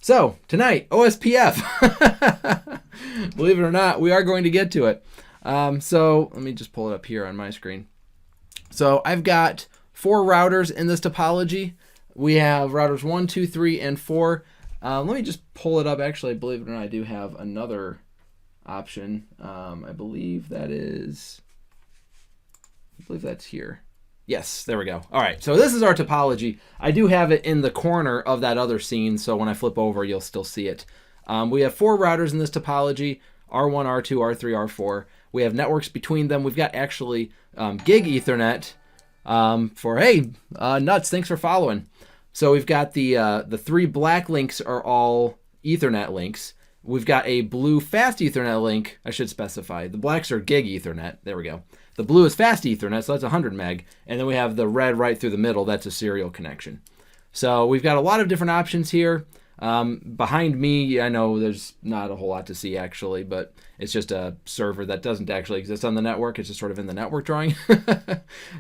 So tonight, OSPF. Believe it or not, we are going to get to it. So let me just pull it up here on my screen. So I've got 4 routers in this topology. We have routers 1, 2, 3, and 4. Let me just pull it up. Actually, believe it or not, I do have another option. I believe that's here. Yes, there we go. All right, so this is our topology. I do have it in the corner of that other scene, so when I flip over, you'll still see it. We have 4 routers in this topology, R1, R2, R3, R4. We have networks between them. We've got actually gig Ethernet for, hey, Nuts, thanks for following. So we've got the 3 black links are all Ethernet links. We've got a blue fast Ethernet link. I should specify. The blacks are gig Ethernet. There we go. The blue is fast Ethernet, so that's 100 meg. And then we have the red right through the middle. That's a serial connection. So we've got a lot of different options here. Behind me, I know there's not a whole lot to see actually, but it's just a server that doesn't actually exist on the network. It's just sort of in the network drawing.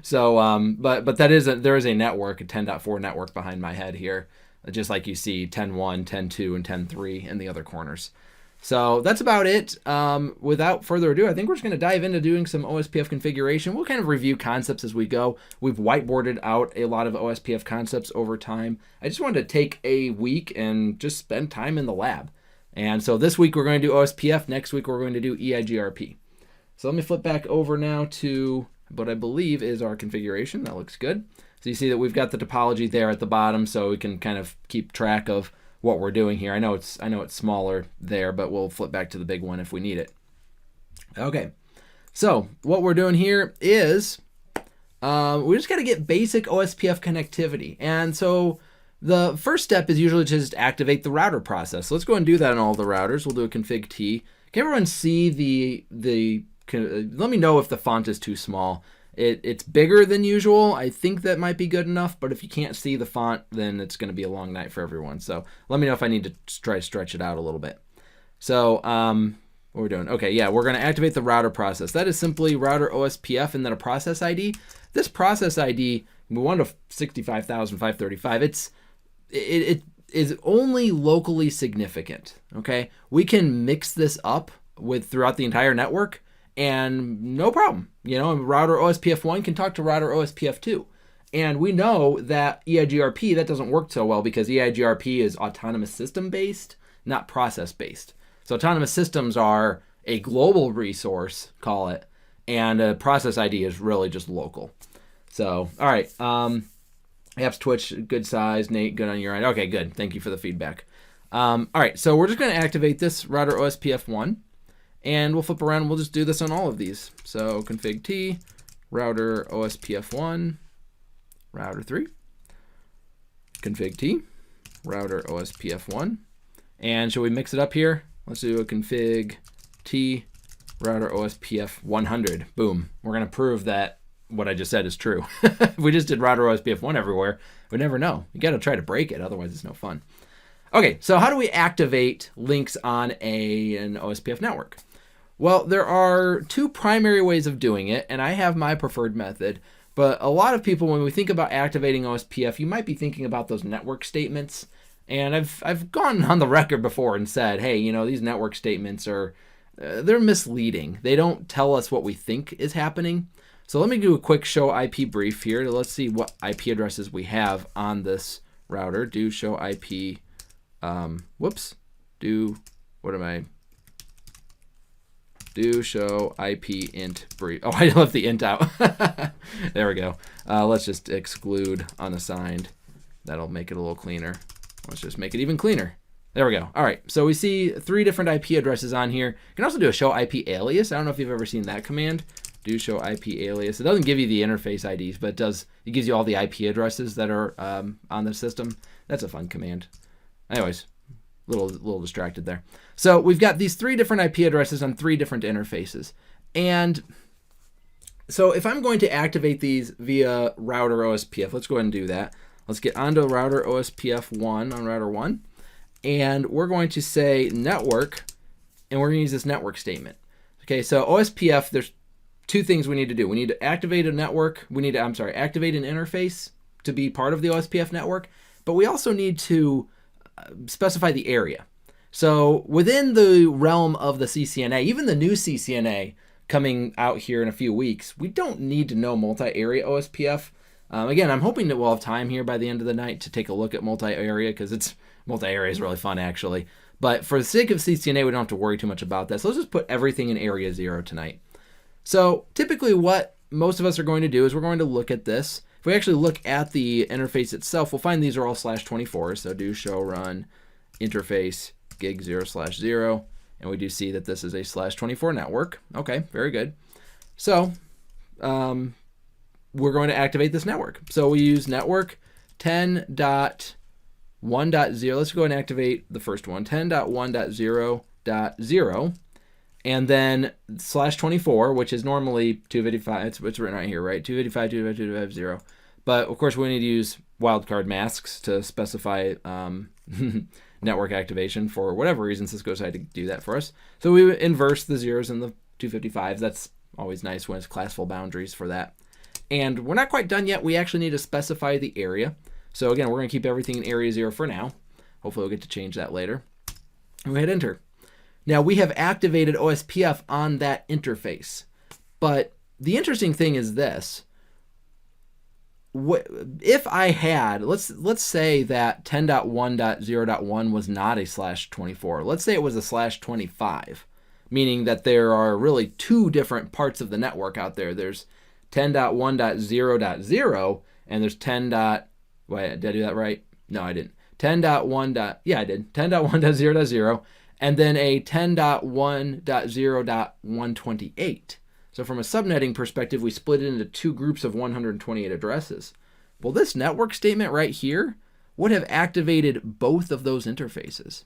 So, but there is a network, a 10.4 network behind my head here, just like you see 10.1, 10.2, and 10.3 in the other corners. So that's about it. Without further ado, I think we're just going to dive into doing some OSPF configuration. We'll kind of review concepts as we go. We've whiteboarded out a lot of OSPF concepts over time. I just wanted to take a week and just spend time in the lab. And so this week we're going to do OSPF. Next week we're going to do EIGRP. So let me flip back over now to what I believe is our configuration. That looks good. So you see that we've got the topology there at the bottom, so we can kind of keep track of what we're doing here. I know it's smaller there, but we'll flip back to the big one if we need it. Okay, so what we're doing here is we just got to get basic OSPF connectivity. And so the first step is usually to just activate the router process. So let's go and do that on all the routers. We'll do a config T. Can everyone see let me know if the font is too small. It's bigger than usual. I think that might be good enough, but if you can't see the font, then it's going to be a long night for everyone. So let me know if I need to try to stretch it out a little bit. So what we're doing, okay, yeah, we're going to activate the router process. That is simply router OSPF and then a process ID. This process ID, we want to 65,535. It is only locally significant, okay? We can mix this up throughout the entire network, and no problem. You know, router OSPF1 can talk to router OSPF2. And we know that EIGRP, that doesn't work so well because EIGRP is autonomous system based, not process based. So autonomous systems are a global resource, call it, and a process ID is really just local. So, all right. Apps Twitch, good size. Nate, good on your end. Okay, good. Thank you for the feedback. All right, so we're just going to activate this router OSPF1. And we'll flip around and we'll just do this on all of these. So config T, router OSPF1, router 3, config T, router OSPF1. And should we mix it up here? Let's do a config T, router OSPF 100. Boom. We're going to prove that what I just said is true. If we just did router OSPF1 everywhere, we'd never know. You got to try to break it, otherwise it's no fun. Okay, so how do we activate links on an OSPF network? Well, there are 2 primary ways of doing it, and I have my preferred method. But a lot of people, when we think about activating OSPF, you might be thinking about those network statements. And I've gone on the record before and said, hey, you know, these network statements they're misleading. They don't tell us what we think is happening. So let me do a quick show IP brief here. Let's see what IP addresses we have on this router. Do show IP. Do show IP int brief. Oh, I left the int out. There we go. Let's just exclude unassigned. That'll make it a little cleaner. Let's just make it even cleaner. There we go. All right, so we see 3 different IP addresses on here. You can also do a show IP alias. I don't know if you've ever seen that command. Do show IP alias. It doesn't give you the interface IDs, but it gives you all the IP addresses that are on the system. That's a fun command. Anyways, little distracted there. So we've got these 3 different IP addresses on 3 different interfaces. And so if I'm going to activate these via router OSPF, let's go ahead and do that. Let's get onto router OSPF1 on router 1. And we're going to say network, and we're going to use this network statement. Okay, so OSPF, there's 2 things we need to do. We need to activate a network. We need to, activate an interface to be part of the OSPF network. But we also need to specify the area. So within the realm of the CCNA, even the new CCNA coming out here in a few weeks, we don't need to know multi-area OSPF. Again, I'm hoping that we'll have time here by the end of the night to take a look at multi-area, because multi-area is really fun actually. But for the sake of CCNA, we don't have to worry too much about that. So let's just put everything in area 0 tonight. So typically what most of us are going to do is we're going to look at this. If we actually look at the interface itself, we'll find these are all /24. So do show run interface gig 0/0. And we do see that this is a /24 network. Okay, very good. So we're going to activate this network. So we use network 10.1.0. Let's go and activate the first one, 10.1.0.0. And then /24, which is normally 255. It's written right here, right? 255.255.255.0. But of course, we need to use wildcard masks to specify network activation for whatever reason Cisco decided to do that for us. So we inverse the zeros and the 255s. That's always nice when it's classful boundaries for that. And we're not quite done yet. We actually need to specify the area. So again, we're going to keep everything in area 0 for now. Hopefully we'll get to change that later. And we hit enter. Now we have activated OSPF on that interface. But the interesting thing is this. If I had, let's say that 10.1.0.1 was not a /24. Let's say it was a /25, meaning that there are really two different parts of the network out there. There's 10.1.0.0 and there's 10. Wait, did I do that right? No, I didn't. 10.1. Yeah, I did. 10.1.0.0 and then a 10.1.0.128. So from a subnetting perspective, we split it into two groups of 128 addresses. Well, this network statement right here would have activated both of those interfaces.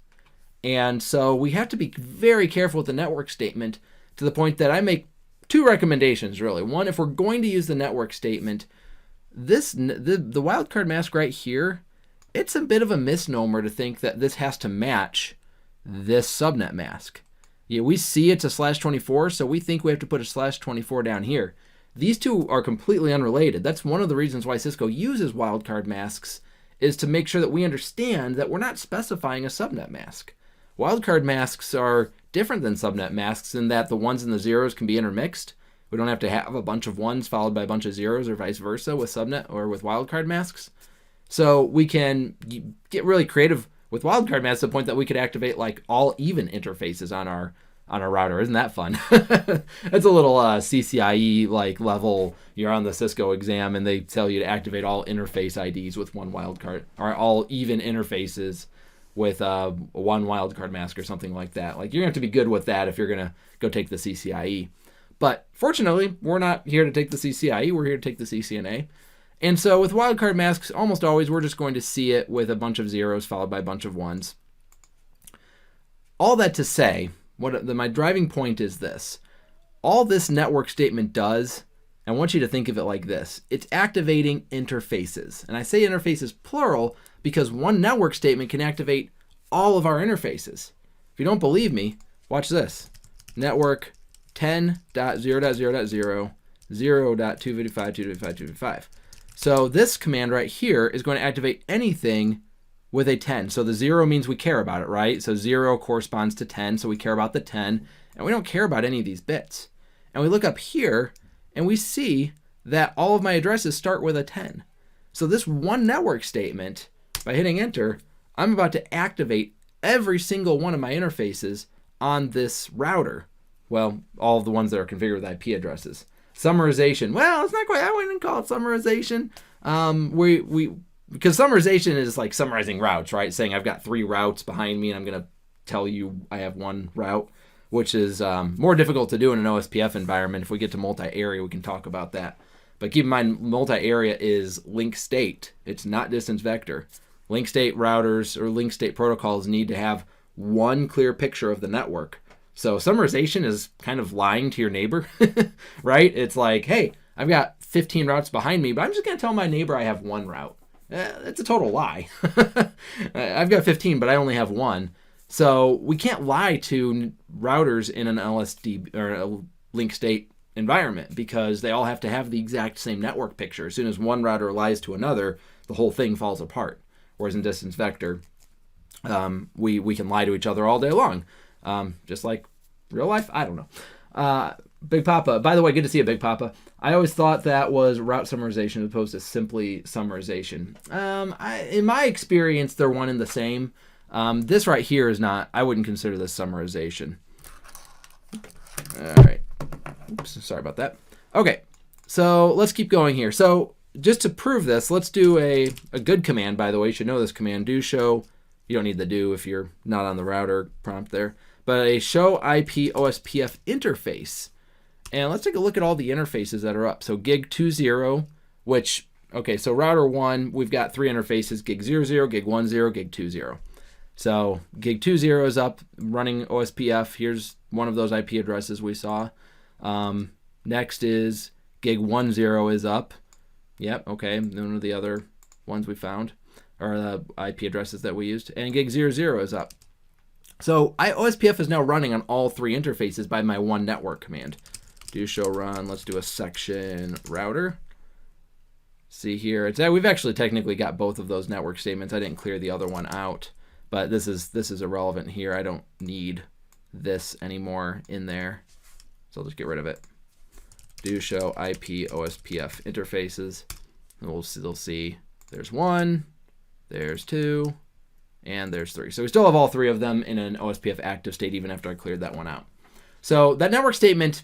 And so we have to be very careful with the network statement, to the point that I make two recommendations, really. One, if we're going to use the network statement, the wildcard mask right here, it's a bit of a misnomer to think that this has to match this subnet mask. Yeah, we see it's a /24, so we think we have to put a /24 down here. These two are completely unrelated. That's one of the reasons why Cisco uses wildcard masks, is to make sure that we understand that we're not specifying a subnet mask. Wildcard masks are different than subnet masks in that the ones and the zeros can be intermixed. We don't have to have a bunch of ones followed by a bunch of zeros or vice versa with subnet or with wildcard masks. So we can get really creative with wildcard masks to the point that we could activate like all even interfaces on our router. Isn't that fun? It's a little CCIE like level. You're on the Cisco exam and they tell you to activate all interface IDs with one wildcard, or all even interfaces with one wildcard mask or something like that. Like, you're going to have to be good with that if you're going to go take the CCIE. But fortunately, we're not here to take the CCIE. We're here to take the CCNA. And so with wildcard masks, almost always we're just going to see it with a bunch of zeros followed by a bunch of ones. All that to say, my driving point is this. All this network statement does, I want you to think of it like this. It's activating interfaces. And I say interfaces plural because one network statement can activate all of our interfaces. If you don't believe me, watch this. Network 10.0.0.0, 0.255.255.255. So this command right here is going to activate anything with a 10. So the 0 means we care about it, right? So 0 corresponds to 10, so we care about the 10, and we don't care about any of these bits. And we look up here, and we see that all of my addresses start with a 10. So this one network statement, by hitting enter, I'm about to activate every single one of my interfaces on this router. Well, all of the ones that are configured with IP addresses. Summarization. Well, it's not quite, I wouldn't call it summarization. Because summarization is like summarizing routes, right? Saying I've got 3 routes behind me and I'm going to tell you I have 1 route, which is more difficult to do in an OSPF environment. If we get to multi-area, we can talk about that. But keep in mind, multi-area is link state. It's not distance vector. Link state routers or link state protocols need to have one clear picture of the network. So summarization is kind of lying to your neighbor, right? It's like, hey, I've got 15 routes behind me, but I'm just going to tell my neighbor I have 1 route. That's a total lie. I've got 15, but I only have 1. So we can't lie to routers in an LSD or a link state environment because they all have to have the exact same network picture. As soon as one router lies to another, the whole thing falls apart. Whereas in distance vector, We can lie to each other all day long, just like real life. I don't know. Big Papa. By the way, good to see you, Big Papa. I always thought that was route summarization as opposed to simply summarization. In my experience, they're one and the same. This right here is not. I wouldn't consider this summarization. All right. Oops, sorry about that. Okay, so let's keep going here. So just to prove this, let's do a good command. By the way, you should know this command. Do show. You don't need the do if you're not on the router prompt there. But a show IP OSPF interface. And let's take a look at all the interfaces that are up. So gig 20, which, okay, so router 1, we've got 3 interfaces, gig 00, gig 10, gig 20. So gig 20 is up, running OSPF. Here's one of those IP addresses we saw. Next is gig 10 is up. Yep, okay, one of the other ones we found, or the IP addresses that we used. And gig 00 is up. So OSPF is now running on all 3 interfaces by my one network command. Do show run, let's do a section router. See here, we've actually technically got both of those network statements. I didn't clear the other one out, but this is irrelevant here. I don't need this anymore in there, so I'll just get rid of it. Do show IP OSPF interfaces, and they'll see there's 1, there's 2, and there's 3. So we still have all 3 of them in an OSPF active state even after I cleared that one out. So that network statement,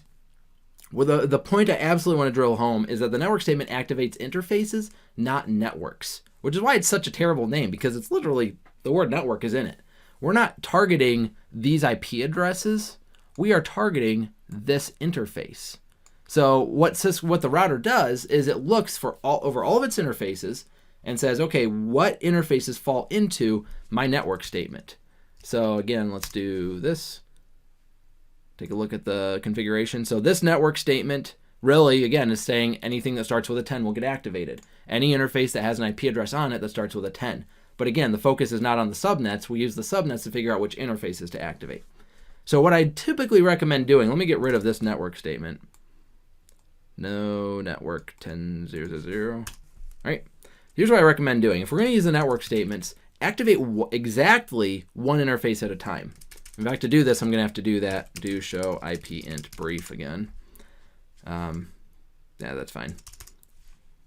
well, the point I absolutely want to drill home is that the network statement activates interfaces, not networks, which is why it's such a terrible name, because it's literally, the word network is in it. We're not targeting these IP addresses. We are targeting this interface. So what the router does is it looks for over all of its interfaces and says, okay, what interfaces fall into my network statement? So again, let's do this. Take a look at the configuration. So this network statement really, again, is saying anything that starts with a 10 will get activated. Any interface that has an IP address on it that starts with a 10. But again, the focus is not on the subnets. We use the subnets to figure out which interfaces to activate. So what I typically recommend doing, let me get rid of this network statement. No network 10.0.0. All right. Here's what I recommend doing. If we're going to use the network statements, activate exactly one interface at a time. In fact, to do this, I'm going to have to do that. Do show IP int brief again. Yeah, that's fine.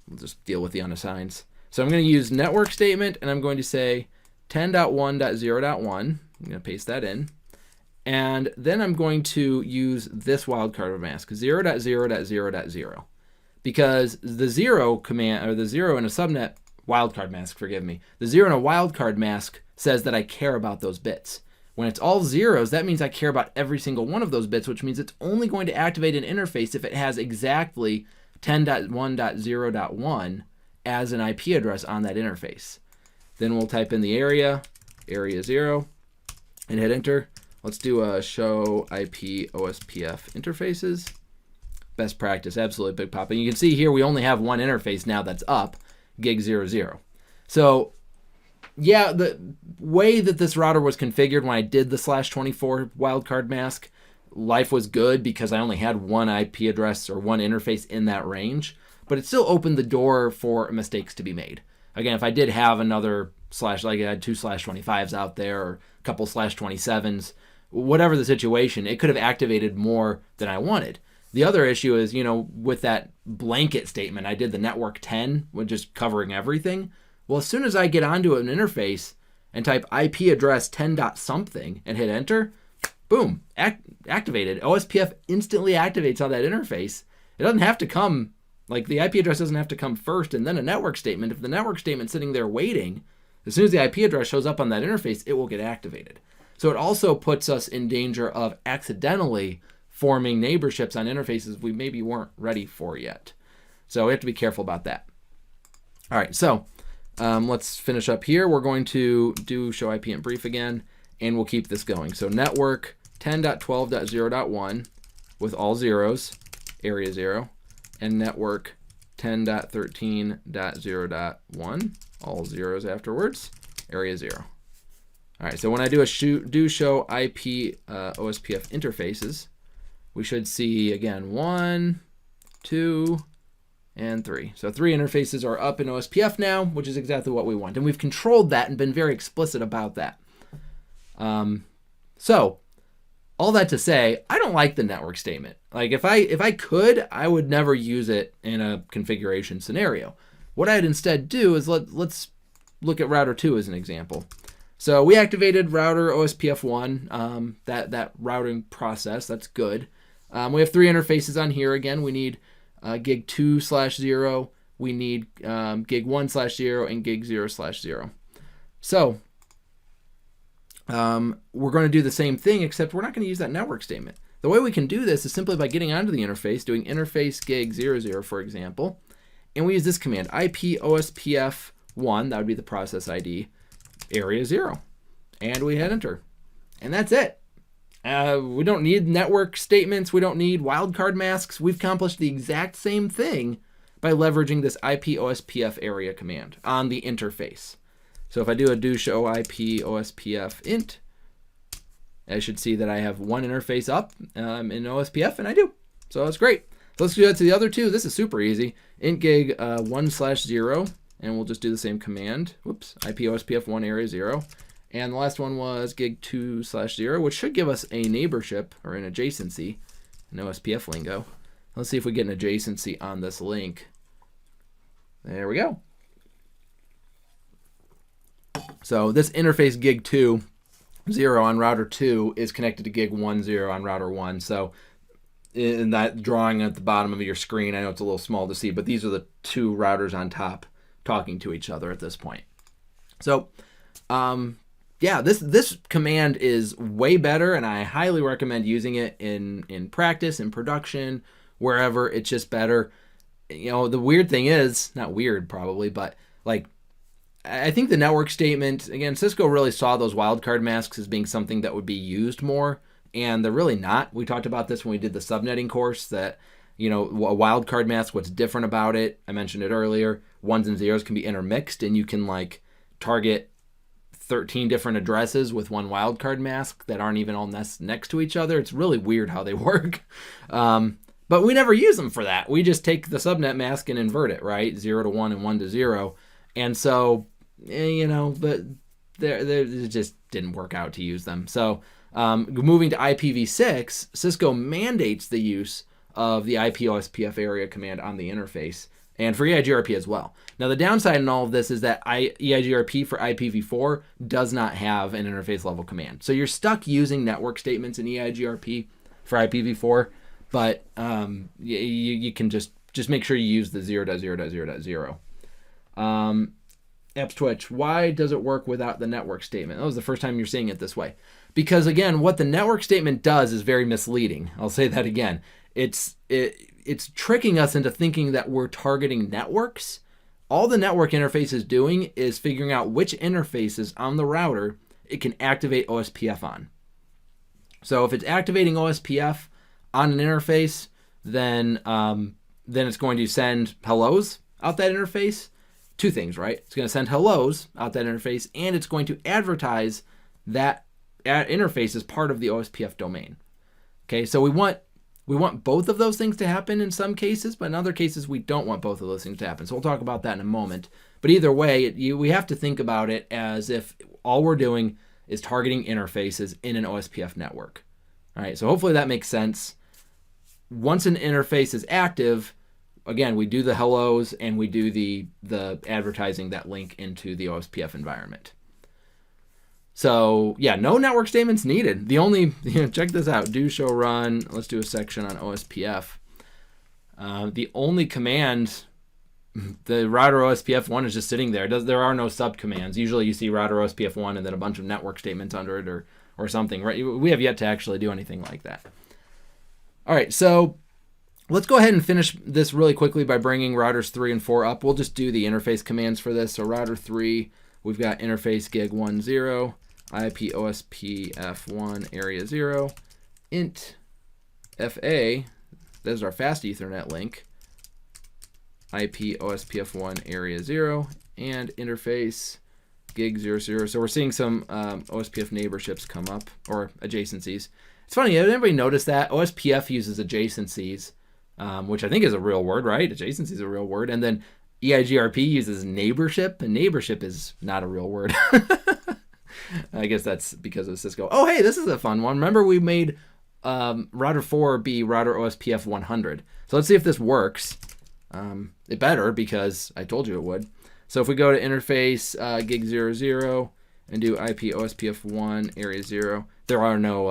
We'll just deal with the unassigns. So I'm going to use network statement, and I'm going to say 10.1.0.1. I'm going to paste that in. And then I'm going to use this wildcard mask, 0.0.0.0. Because the 0 command, or the 0 in a subnet wildcard mask, forgive me. The 0 in a wildcard mask says that I care about those bits. When it's all zeros, that means I care about every single one of those bits, which means it's only going to activate an interface if it has exactly 10.1.0.1 as an IP address on that interface. Then we'll type in the area 0, and hit enter. Let's do a show IP OSPF interfaces. Best practice, absolutely, Big Papa. And you can see here we only have one interface now that's up, gig 00. So yeah, the way that this router was configured when I did the /24 wildcard mask, life was good because I only had one IP address or one interface in that range, but it still opened the door for mistakes to be made. Again, if I did have another like I had 2 /25s out there or a couple /27s, whatever the situation, it could have activated more than I wanted. The other issue is, with that blanket statement, I did the network 10, with just covering everything. Well, as soon as I get onto an interface and type IP address 10.something and hit enter, boom, activated. OSPF instantly activates on that interface. It doesn't have to come, like the IP address doesn't have to come first and then a network statement. If the network statement's sitting there waiting, as soon as the IP address shows up on that interface, it will get activated. So it also puts us in danger of accidentally forming neighborships on interfaces we maybe weren't ready for yet. So we have to be careful about that. All right, so let's finish up here. We're going to do show IP int brief again, and we'll keep this going. So network 10.12.0.1 with all zeros, area 0, and network 10.13.0.1, all zeros afterwards, area 0. All right, so when I do do show IP OSPF interfaces, we should see, again, 1, 2, and 3. So 3 interfaces are up in OSPF now, which is exactly what we want. And we've controlled that and been very explicit about that. So all that to say, I don't like the network statement. Like if I could, I would never use it in a configuration scenario. What I'd instead do is let's look at router 2 as an example. So we activated router OSPF 1, that routing process. That's good. We have 3 interfaces on here. Again, we need gig 2/0. We need gig 1/0 and gig 0/0. So we're going to do the same thing, except we're not going to use that network statement. The way we can do this is simply by getting onto the interface, doing interface gig 00, for example, and we use this command, IP OSPF 1, that would be the process ID, area 0, and we hit enter, and that's it. We don't need network statements. We don't need wildcard masks. We've accomplished the exact same thing by leveraging this IP OSPF area command on the interface. So if I do show IP OSPF int, I should see that I have one interface up in OSPF, and I do. So that's great. So let's do that to the other two. This is super easy. Int gig 1/0, and we'll just do the same command. Whoops, IP OSPF 1 area 0. And the last one was gig 2/0, which should give us a neighborship or an adjacency in OSPF lingo. Let's see if we get an adjacency on this link. There we go. So this interface gig 2/0 on router 2 is connected to gig 1/0 on router 1. So in that drawing at the bottom of your screen, I know it's a little small to see, but these are the 2 routers on top talking to each other at this point. So yeah, this command is way better, and I highly recommend using it in practice, in production, wherever. It's just better. You know, the weird thing is, not weird probably, but like, I think the network statement, again, Cisco really saw those wildcard masks as being something that would be used more, and they're really not. We talked about this when we did the subnetting course, that, you know, a wildcard mask, what's different about it, I mentioned it earlier, 1s and 0s can be intermixed, and you can like target 13 different addresses with one wildcard mask that aren't even all next to each other. It's really weird how they work. But we never use them for that. We just take the subnet mask and invert it, right? 0 to 1 and 1 to 0. And so, you know, but it just didn't work out to use them. So moving to IPv6, Cisco mandates the use of the IP OSPF area command on the interface, and for EIGRP as well. Now, the downside in all of this is that EIGRP for IPv4 does not have an interface level command. So you're stuck using network statements in EIGRP for IPv4, but you can just make sure you use the 0.0.0.0. Apps Twitch, why does it work without the network statement? That was the first time you're seeing it this way. Because again, what the network statement does is very misleading. I'll say that again. It's tricking us into thinking that we're targeting networks. All the network interface is doing is figuring out which interfaces on the router it can activate OSPF on. So if it's activating OSPF on an interface, then it's going to send hellos out that interface. 2 things, right? It's going to send hellos out that interface, and it's going to advertise that interface as part of the OSPF domain. Okay, so we want both of those things to happen in some cases, but in other cases we don't want both of those things to happen. So we'll talk about that in a moment. But either way, we have to think about it as if all we're doing is targeting interfaces in an OSPF network. All right, so hopefully that makes sense. Once an interface is active, again, we do the hellos and we do the advertising that link into the OSPF environment. So yeah, no network statements needed. The only, check this out, do show run. Let's do a section on OSPF. The only command, the router OSPF 1 is just sitting there. There are no subcommands. Usually you see router OSPF 1 and then a bunch of network statements under it or something, right? We have yet to actually do anything like that. All right, so let's go ahead and finish this really quickly by bringing routers 3 and 4 up. We'll just do the interface commands for this. So router 3, we've got interface gig 10, IP OSPF 1 area 0, int FA, there's our fast Ethernet link, IP OSPF 1 area 0, and interface gig 00. So we're seeing some OSPF neighborships come up, or adjacencies. It's funny, did anybody notice that? OSPF uses adjacencies, which I think is a real word, right? Adjacency is a real word. And then EIGRP uses neighborship, and neighborship is not a real word. I guess that's because of Cisco. Oh, hey, this is a fun one. Remember we made router 4 be router OSPF 100. So let's see if this works. It better, because I told you it would. So if we go to interface gig 00 and do IP OSPF 1 area 0, there are no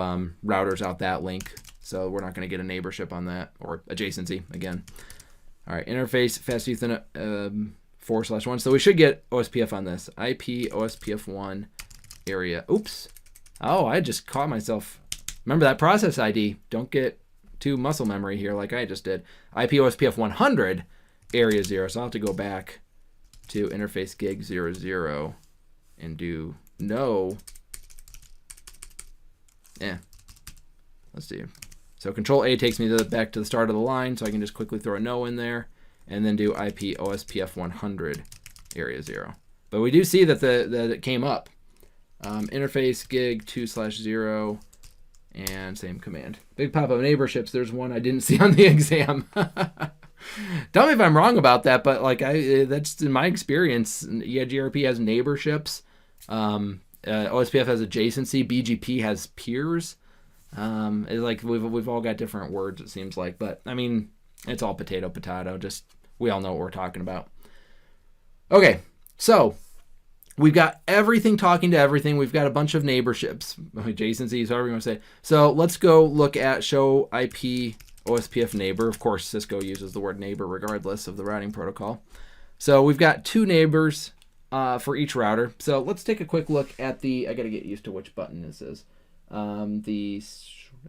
routers out that link, so we're not going to get a neighborship on that, or adjacency again. All right, interface fast Ethernet 4/1. So we should get OSPF on this. IP OSPF 1 area. Oops. Oh, I just caught myself. Remember that process ID. Don't get too muscle memory here like I just did. IP OSPF 100 area 0. So I'll have to go back to interface gig 00 and do no. Yeah. Let's see. So Control A takes me back to the start of the line, so I can just quickly throw a no in there and then do IP OSPF 100 area 0. But we do see that that it came up. Interface gig 2/0 and same command. Big pop-up neighborships. There's one I didn't see on the exam. Tell me if I'm wrong about that, but like that's in my experience. EIGRP has neighborships. OSPF has adjacency. BGP has peers. It's like we've all got different words, it seems like, but I mean, it's all potato. Just we all know what we're talking about. Okay, so we've got everything talking to everything. We've got a bunch of neighborships, adjacencies, however you want to say it. So let's go look at show IP OSPF neighbor. Of course, Cisco uses the word neighbor regardless of the routing protocol. So we've got 2 neighbors for each router. So let's take a quick look at I got to get used to which button this is. It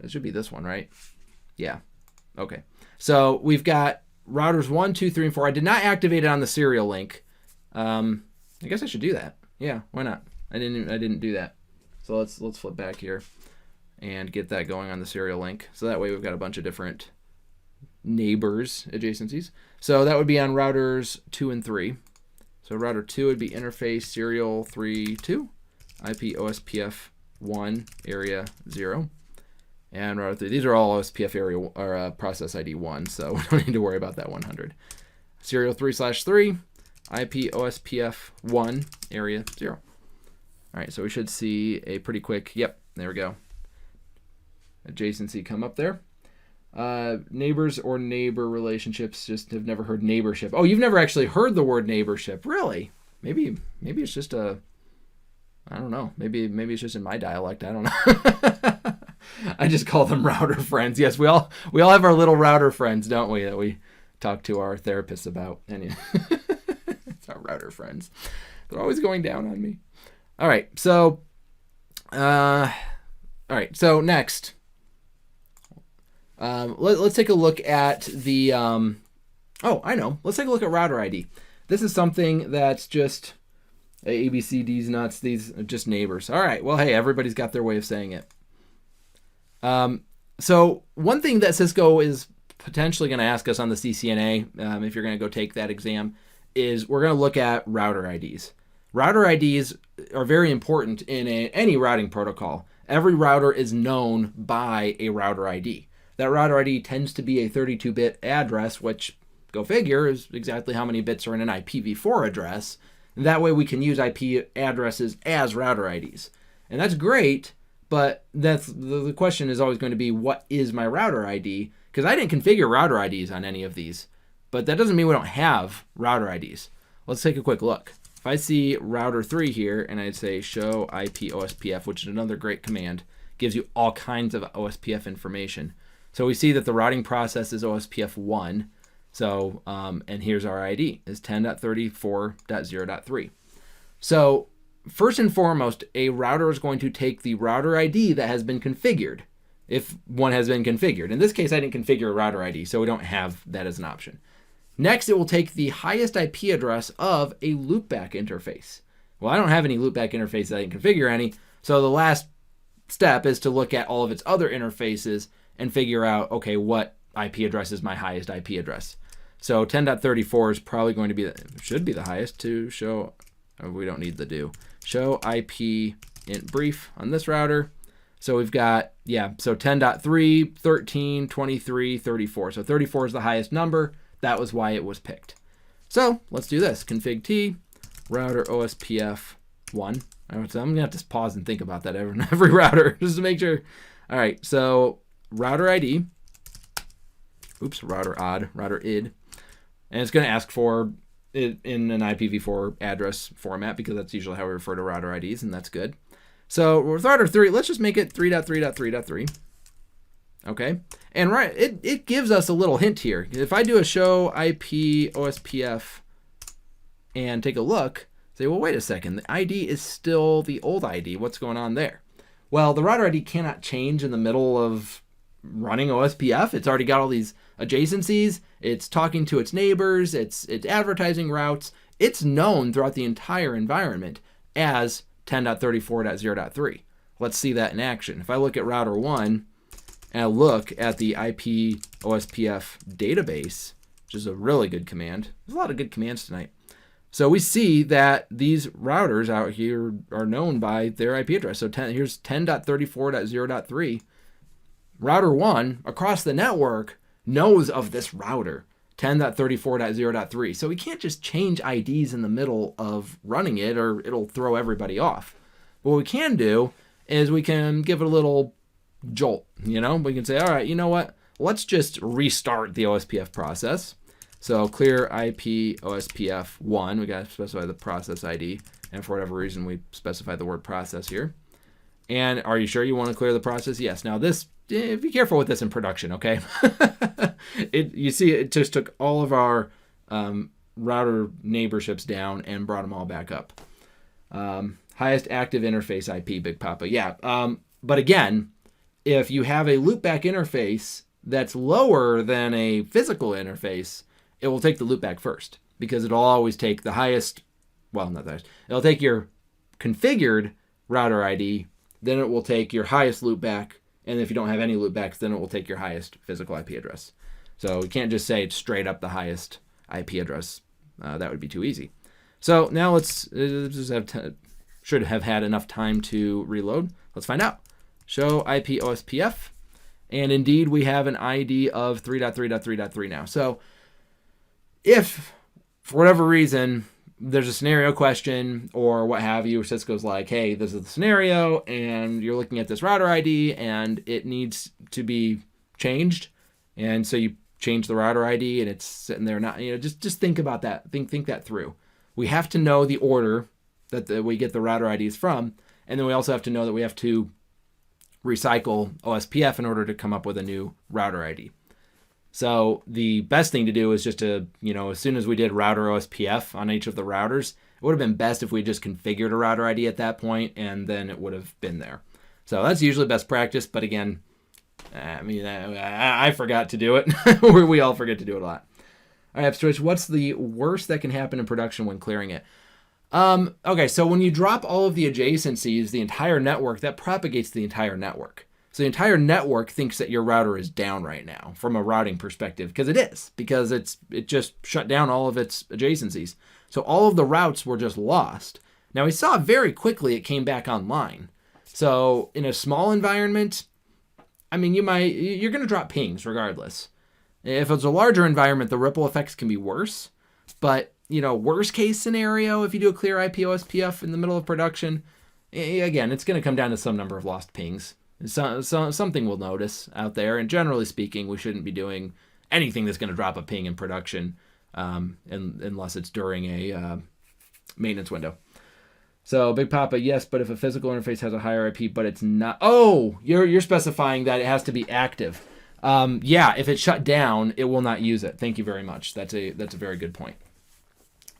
should be this one, right? Yeah. Okay. So we've got routers 1, 2, 3, and 4. I did not activate it on the serial link. I guess I should do that. Yeah, why not? I didn't do that. So let's flip back here and get that going on the serial link. So that way we've got a bunch of different neighbors, adjacencies. So that would be on routers 2 and 3. So router 2 would be interface serial 32, IP OSPF 1 area 0, and router 3. These are all OSPF area or process ID 1, so we don't need to worry about that 100. Serial 3/3, IP OSPF 1 area 0. All right, so we should see a pretty quick, yep, there we go, adjacency come up there. Neighbors or neighbor relationships, just have never heard neighborship. Oh, you've never actually heard the word neighborship, really? Maybe it's just I don't know. Maybe it's just in my dialect. I don't know. I just call them router friends. Yes, we all have our little router friends, don't we? That we talk to our therapists about. It's our router friends. They're always going down on me. All right. So, next, let's take a look at the. Oh, I know. Let's take a look at router ID. This is something that's just A, B, C, D's nuts. These are just neighbors. All right. Well, hey, everybody's got their way of saying it. So one thing that Cisco is potentially going to ask us on the CCNA, if you're going to go take that exam, is we're going to look at router IDs. Router IDs are very important in any routing protocol. Every router is known by a router ID. That router ID tends to be a 32-bit address, which, go figure, is exactly how many bits are in an IPv4 address. And that way we can use IP addresses as router IDs. And that's great, but that's the question is always going to be, what is my router ID? Because I didn't configure router IDs on any of these, but that doesn't mean we don't have router IDs. Let's take a quick look. If I see router 3 here and I'd say show IP OSPF, which is another great command, gives you all kinds of OSPF information. So we see that the routing process is OSPF 1. So, and here's our ID, is 10.34.0.3. So first and foremost, a router is going to take the router ID that has been configured, if one has been configured. In this case, I didn't configure a router ID, so we don't have that as an option. Next, it will take the highest IP address of a loopback interface. Well, I don't have any loopback interfaces, I didn't configure any, so the last step is to look at all of its other interfaces and figure out, okay, what IP address is my highest IP address. So 10.34 is probably going to be, should be the highest to show, we don't need the do. Show IP int brief on this router. So we've got, yeah, so 10.3, 13, 23, 34. So 34 is the highest number. That was why it was picked. So let's do this. Config T, router OSPF 1. All right, so I'm going to have to pause and think about that every router just to make sure. All right, so router ID. Oops, router id. And it's going to ask for it in an IPv4 address format because that's usually how we refer to router IDs, and that's good. So with router 3, let's just make it 3.3.3.3. Okay, and right, it gives us a little hint here. If I do a show IP OSPF and take a look, say, well, wait a second, the ID is still the old ID. What's going on there? Well, the router ID cannot change in the middle of running OSPF. It's already got all these adjacencies. It's talking to its neighbors. It's advertising routes. It's known throughout the entire environment as 10.34.0.3. Let's see that in action. If I look at router 1 and I look at the IP OSPF database, which is a really good command. There's a lot of good commands tonight. So we see that these routers out here are known by their IP address. So here's 10.34.0.3. Router 1 across the network knows of this router, 10.34.0.3. So we can't just change IDs in the middle of running it or it'll throw everybody off. What we can do is we can give it a little jolt, we can say, all right, you know what? Let's just restart the OSPF process. So clear IP OSPF 1, we got to specify the process ID, and for whatever reason we specify the word process here. And are you sure you want to clear the process? Yes. Now this, be careful with this in production, okay? You see, it just took all of our router neighborships down and brought them all back up. Highest active interface IP, Big Papa. Yeah, but again, if you have a loopback interface that's lower than a physical interface, it will take the loopback first because it'll always take the highest, well, not the highest, it'll take your configured router ID, then it will take your highest loopback, and if you don't have any loopbacks, then it will take your highest physical IP address. So you can't just say it's straight up the highest IP address. That would be too easy. So now let's just should have had enough time to reload. Let's find out. Show IP OSPF, and indeed we have an ID of 3.3.3.3 now. So if for whatever reason there's a scenario question or what have you, Cisco's like, hey, this is the scenario and you're looking at this router ID and it needs to be changed, and so you change the router ID and it's sitting there not, just think about that. Think that through. We have to know the order that we get the router IDs from, and then we also have to know that we have to recycle OSPF in order to come up with a new router ID. So the best thing to do is just to, as soon as we did router OSPF on each of the routers, it would have been best if we just configured a router ID at that point, and then it would have been there. So that's usually best practice, but again, I forgot to do it. We all forget to do it a lot. All right, Twitch, what's the worst that can happen in production when clearing it? Okay, so when you drop all of the adjacencies, the entire network, that propagates the entire network. So the entire network thinks that your router is down right now from a routing perspective, because it is, because it just shut down all of its adjacencies. So all of the routes were just lost. Now we saw very quickly it came back online. So in a small environment, you're going to drop pings regardless. If it's a larger environment, the ripple effects can be worse, but worst case scenario, if you do a clear IP OSPF in the middle of production, again, it's going to come down to some number of lost pings. Something we'll notice out there, and generally speaking, we shouldn't be doing anything that's going to drop a ping in production unless it's during a maintenance window. So Big Papa, yes, but if a physical interface has a higher IP, but it's not, you're specifying that it has to be active. Yeah, if it's shut down, it will not use it. Thank you very much. That's a very good point.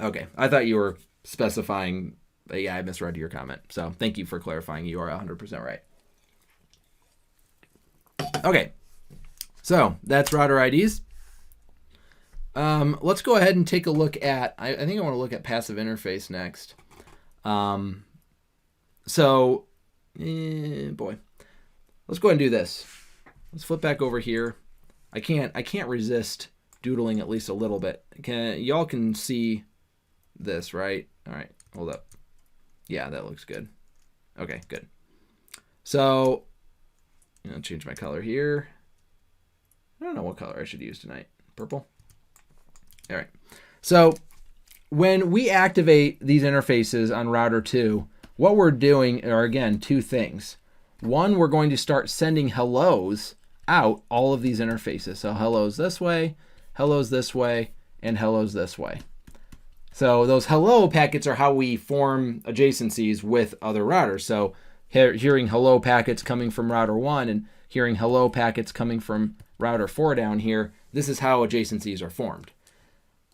Okay, I thought you were specifying. Yeah, I misread your comment. So thank you for clarifying. You are 100% right. Okay, so that's router IDs. Let's go ahead and take a look at, I think I want to look at passive interface next. Boy, let's go ahead and do this. Let's flip back over here. I can't resist doodling at least a little bit. Y'all can see this, right? All right, hold up. Yeah, that looks good. Okay, good. So, change my color here. I don't know what color I should use tonight. Purple? All right. So when we activate these interfaces on router 2, what we're doing are, again, two things. One, we're going to start sending hellos out all of these interfaces. So hellos this way, hellos this way, and hellos this way. So those hello packets are how we form adjacencies with other routers. So hearing hello packets coming from router 1 and hearing hello packets coming from router 4 down here, this is how adjacencies are formed.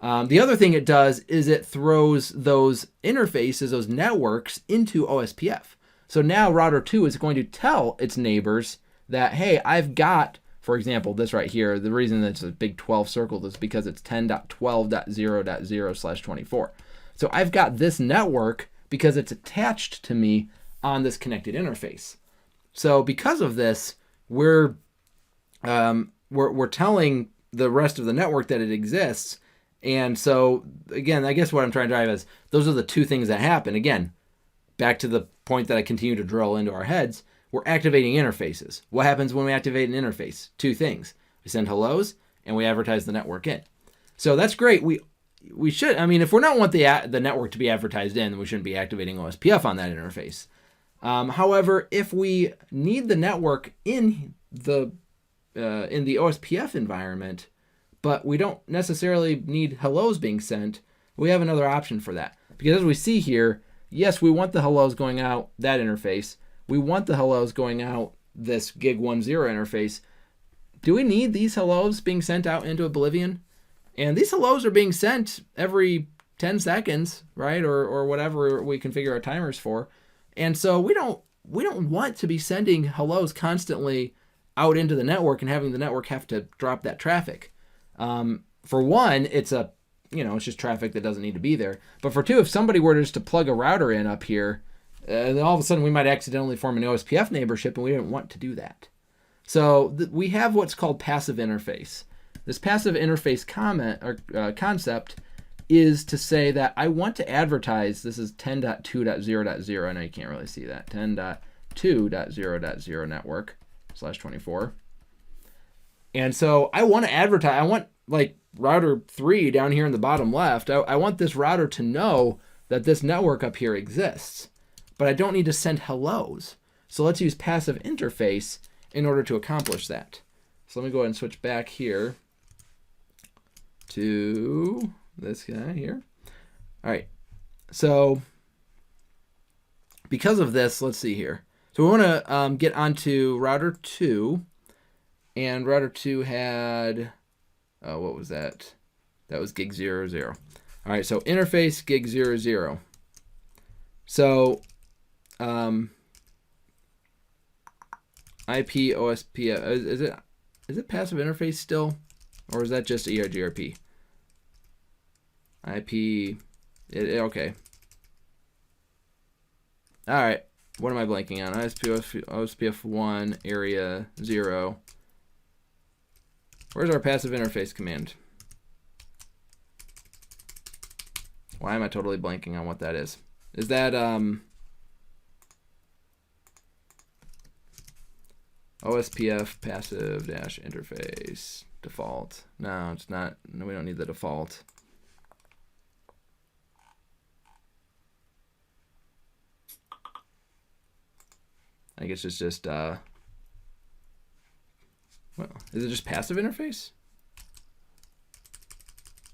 The other thing it does is it throws those interfaces, those networks, into OSPF. So now router 2 is going to tell its neighbors that, hey, I've got, for example, this right here. The reason that it's a big 12 circled is because it's 10.12.0.0/24. So I've got this network because it's attached to me on this connected interface. So because of this, we're telling the rest of the network that it exists. And so, again, I guess what I'm trying to drive is those are the two things that happen. Again, back to the point that I continue to drill into our heads, we're activating interfaces. What happens when we activate an interface? Two things. We send hellos and we advertise the network in. So that's great. We should, I mean, if we don't want the network to be advertised in, then we shouldn't be activating OSPF on that interface. However, if we need the network in the OSPF environment, but we don't necessarily need hellos being sent, we have another option for that. Because as we see here, yes, we want the hellos going out that interface. We want the hellos going out this gig 10 interface. Do we need these hellos being sent out into Oblivion? And these hellos are being sent every 10 seconds, right? Or whatever we configure our timers for. And so we don't want to be sending hellos constantly out into the network and having the network have to drop that traffic. For one, it's just traffic that doesn't need to be there. But for two, if somebody were just to plug a router in up here, then all of a sudden we might accidentally form an OSPF neighborship, and we didn't want to do that. So we have what's called passive interface. This passive interface concept is to say that I want to advertise, this is 10.2.0.0, I know you can't really see that, 10.2.0.0 network /24. And so I want to advertise, I want like router 3 down here in the bottom left, I want this router to know that this network up here exists, but I don't need to send hellos. So let's use passive interface in order to accomplish that. So let me go ahead and switch back here to this guy here. All right, so because of this, let's see here. So we want to get onto router 2, and router 2 had, what was that? That was gig 00. All right, so interface gig 00. So IP OSPF, is it passive interface still, or is that just ERGRP? IP, okay. All right, what am I blanking on? OSPF 1 area 0. Where's our passive interface command? Why am I totally blanking on what that is? Is that OSPF passive dash interface default? No, it's not. No, we don't need the default. I guess it's just well, is it just passive interface?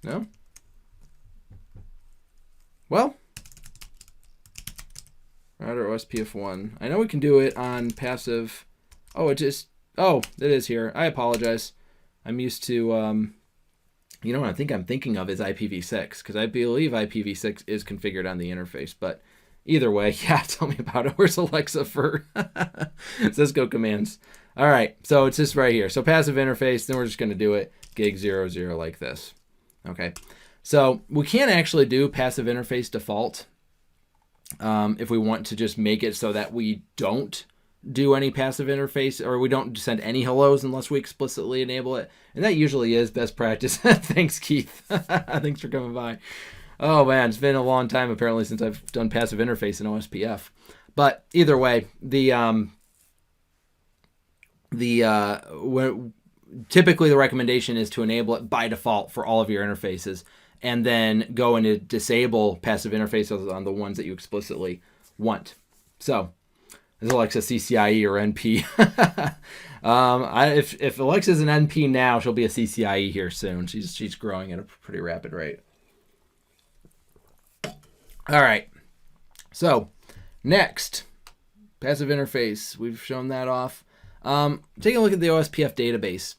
No? Well, router OSPF 1. I know we can do it on passive. Oh, it is here. I apologize. I'm used to, you know what I think I'm thinking of is IPv6, because I believe IPv6 is configured on the interface. But either way, yeah, tell me about it. Where's Alexa for Cisco commands? All right, so it's just right here. So passive interface, then we're just going to do it gig 00 like this. Okay, so we can actually do passive interface default if we want to just make it so that we don't do any passive interface, or we don't send any hellos unless we explicitly enable it. And that usually is best practice. Thanks, Keith. Thanks for coming by. Oh man, it's been a long time apparently since I've done passive interface in OSPF. But either way, typically the recommendation is to enable it by default for all of your interfaces, and then go and disable passive interfaces on the ones that you explicitly want. So is Alexa CCIE or NP? If Alexa's an NP now, she'll be a CCIE here soon. She's growing at a pretty rapid rate. All right. So next, passive interface. We've shown that off. Taking a look at the OSPF database.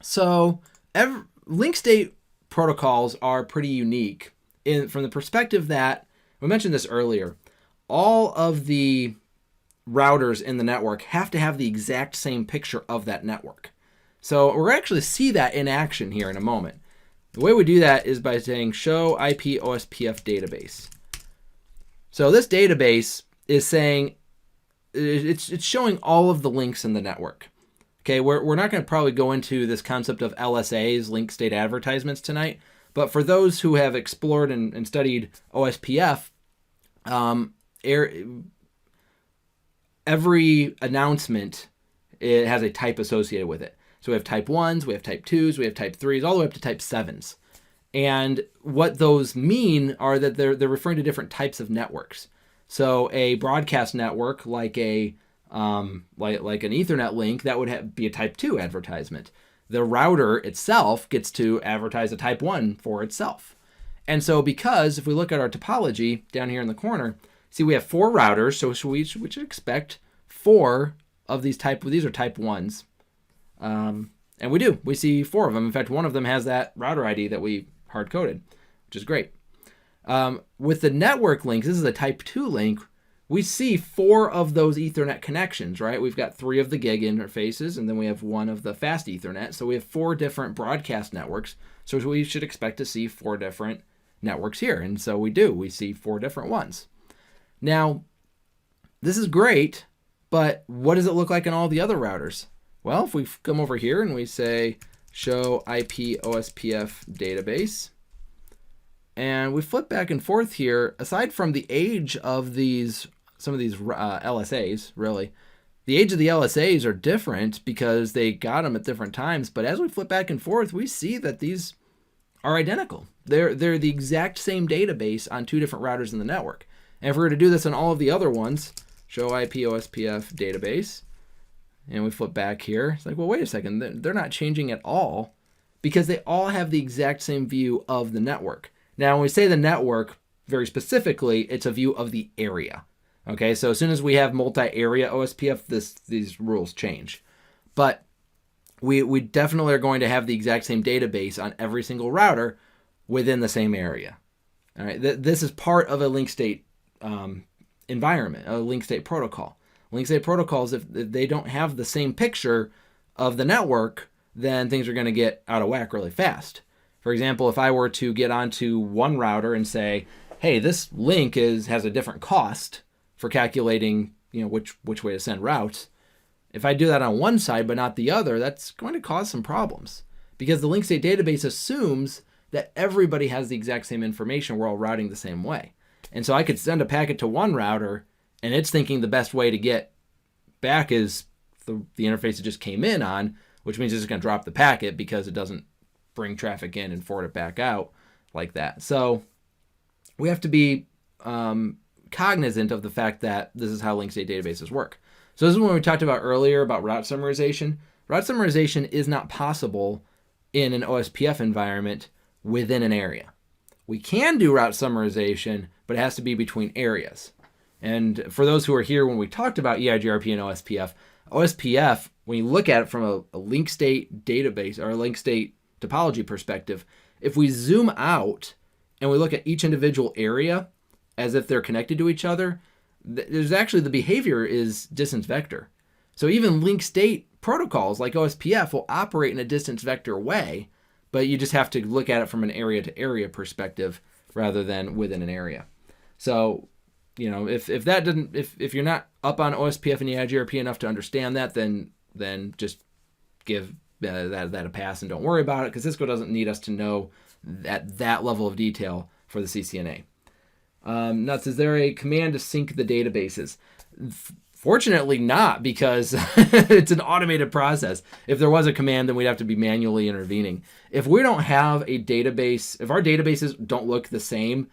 So link state protocols are pretty unique from the perspective that, we mentioned this earlier, all of the routers in the network have to have the exact same picture of that network. So we're going to actually see that in action here in a moment. The way we do that is by saying show IP OSPF database. So this database is saying, it's showing all of the links in the network. Okay, we're not going to probably go into this concept of LSAs, link state advertisements, tonight, but for those who have explored and studied OSPF, every announcement, it has a type associated with it. So we have type 1s, we have type 2s, we have type 3s, all the way up to type 7s. And what those mean are that they're referring to different types of networks. So a broadcast network, like an Ethernet link, that would be a type 2 advertisement. The router itself gets to advertise a type 1 for itself. And so because if we look at our topology down here in the corner, see we have 4 routers, so we should expect 4 of these these are type 1s. And we see 4 of them. In fact, one of them has that router ID that we hard-coded, which is great. With the network links, this is a type 2 link, we see 4 of those Ethernet connections, right? We've got 3 of the gig interfaces, and then we have 1 of the fast Ethernet. So we have 4 different broadcast networks. So we should expect to see 4 different networks here. And so we do. We see 4 different ones. Now, this is great, but what does it look like in all the other routers? Well, if we come over here and we say show IP OSPF database, and we flip back and forth here, aside from the age of some of these LSAs, really, the age of the LSAs are different because they got them at different times. But as we flip back and forth, we see that these are identical. They're the exact same database on 2 different routers in the network. And if we were to do this on all of the other ones, show IP OSPF database, and we flip back here, it's like, well, wait a second, they're not changing at all because they all have the exact same view of the network. Now, when we say the network, very specifically, it's a view of the area. Okay, so as soon as we have multi-area OSPF, these rules change. But we definitely are going to have the exact same database on every single router within the same area. All right, this is part of a link state environment, a link state protocol. Link state protocols, if they don't have the same picture of the network, then things are going to get out of whack really fast. For example, if I were to get onto one router and say, hey, this link has a different cost for calculating, which way to send routes. If I do that on one side but not the other, that's going to cause some problems because the link state database assumes that everybody has the exact same information. We're all routing the same way. And so I could send a packet to one router and it's thinking the best way to get back is the interface it just came in on, which means it's just going to drop the packet because it doesn't bring traffic in and forward it back out like that. So we have to be cognizant of the fact that this is how link state databases work. So this is when we talked about earlier about route summarization. Route summarization is not possible in an OSPF environment within an area. We can do route summarization, but it has to be between areas. And for those who are here when we talked about EIGRP and OSPF, when you look at it from a link state database or a link state topology perspective, if we zoom out and we look at each individual area as if they're connected to each other, there's actually the behavior is distance vector. So even link state protocols like OSPF will operate in a distance vector way, but you just have to look at it from an area to area perspective rather than within an area. So, if you're not up on OSPF and EIGRP enough to understand that, then just give that a pass and don't worry about it because Cisco doesn't need us to know that level of detail for the CCNA. Nuts, is there a command to sync the databases? Fortunately not, because it's an automated process. If there was a command, then we'd have to be manually intervening. If we don't have a database, if our databases don't look the same,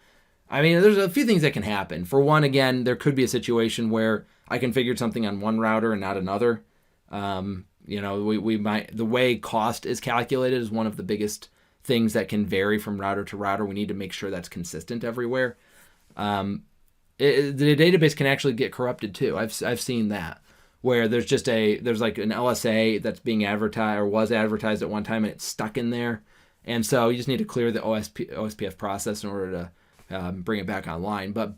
I mean, there's a few things that can happen. For one, again, there could be a situation where I configured something on one router and not another. We might, the way cost is calculated is one of the biggest things that can vary from router to router. We need to make sure that's consistent everywhere. The database can actually get corrupted too. I've seen that, where there's like an LSA that's being advertised or was advertised at one time and it's stuck in there. And so you just need to clear the OSPF process in order to bring it back online. But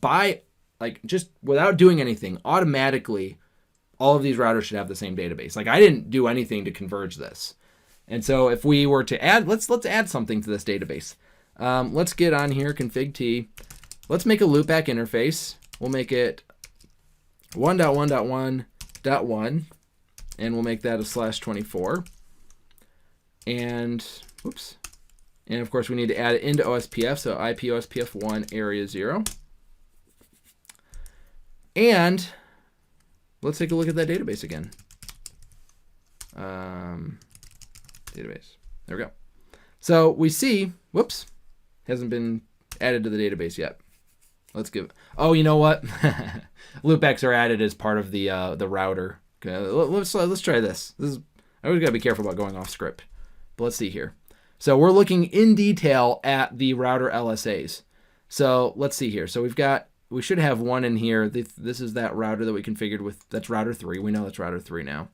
just without doing anything, automatically, all of these routers should have the same database. Like, I didn't do anything to converge this. And so if we were to add, let's add something to this database. Let's get on here, config T. Let's make a loopback interface. We'll make it 1.1.1.1, and we'll make that a /24. And, oops. And of course, we need to add it into OSPF, so IP OSPF 1 area 0. And let's take a look at that database again. Database. There we go. So we see, whoops, hasn't been added to the database yet. Let's give. Oh, you know what? Loopbacks are added as part of the router. Okay, let's try this. I always gotta be careful about going off script. But let's see here. So we're looking in detail at the router LSAs. So let's see here. So we should have one in here. This is that router that we configured with. That's router 3. We know that's router 3 now.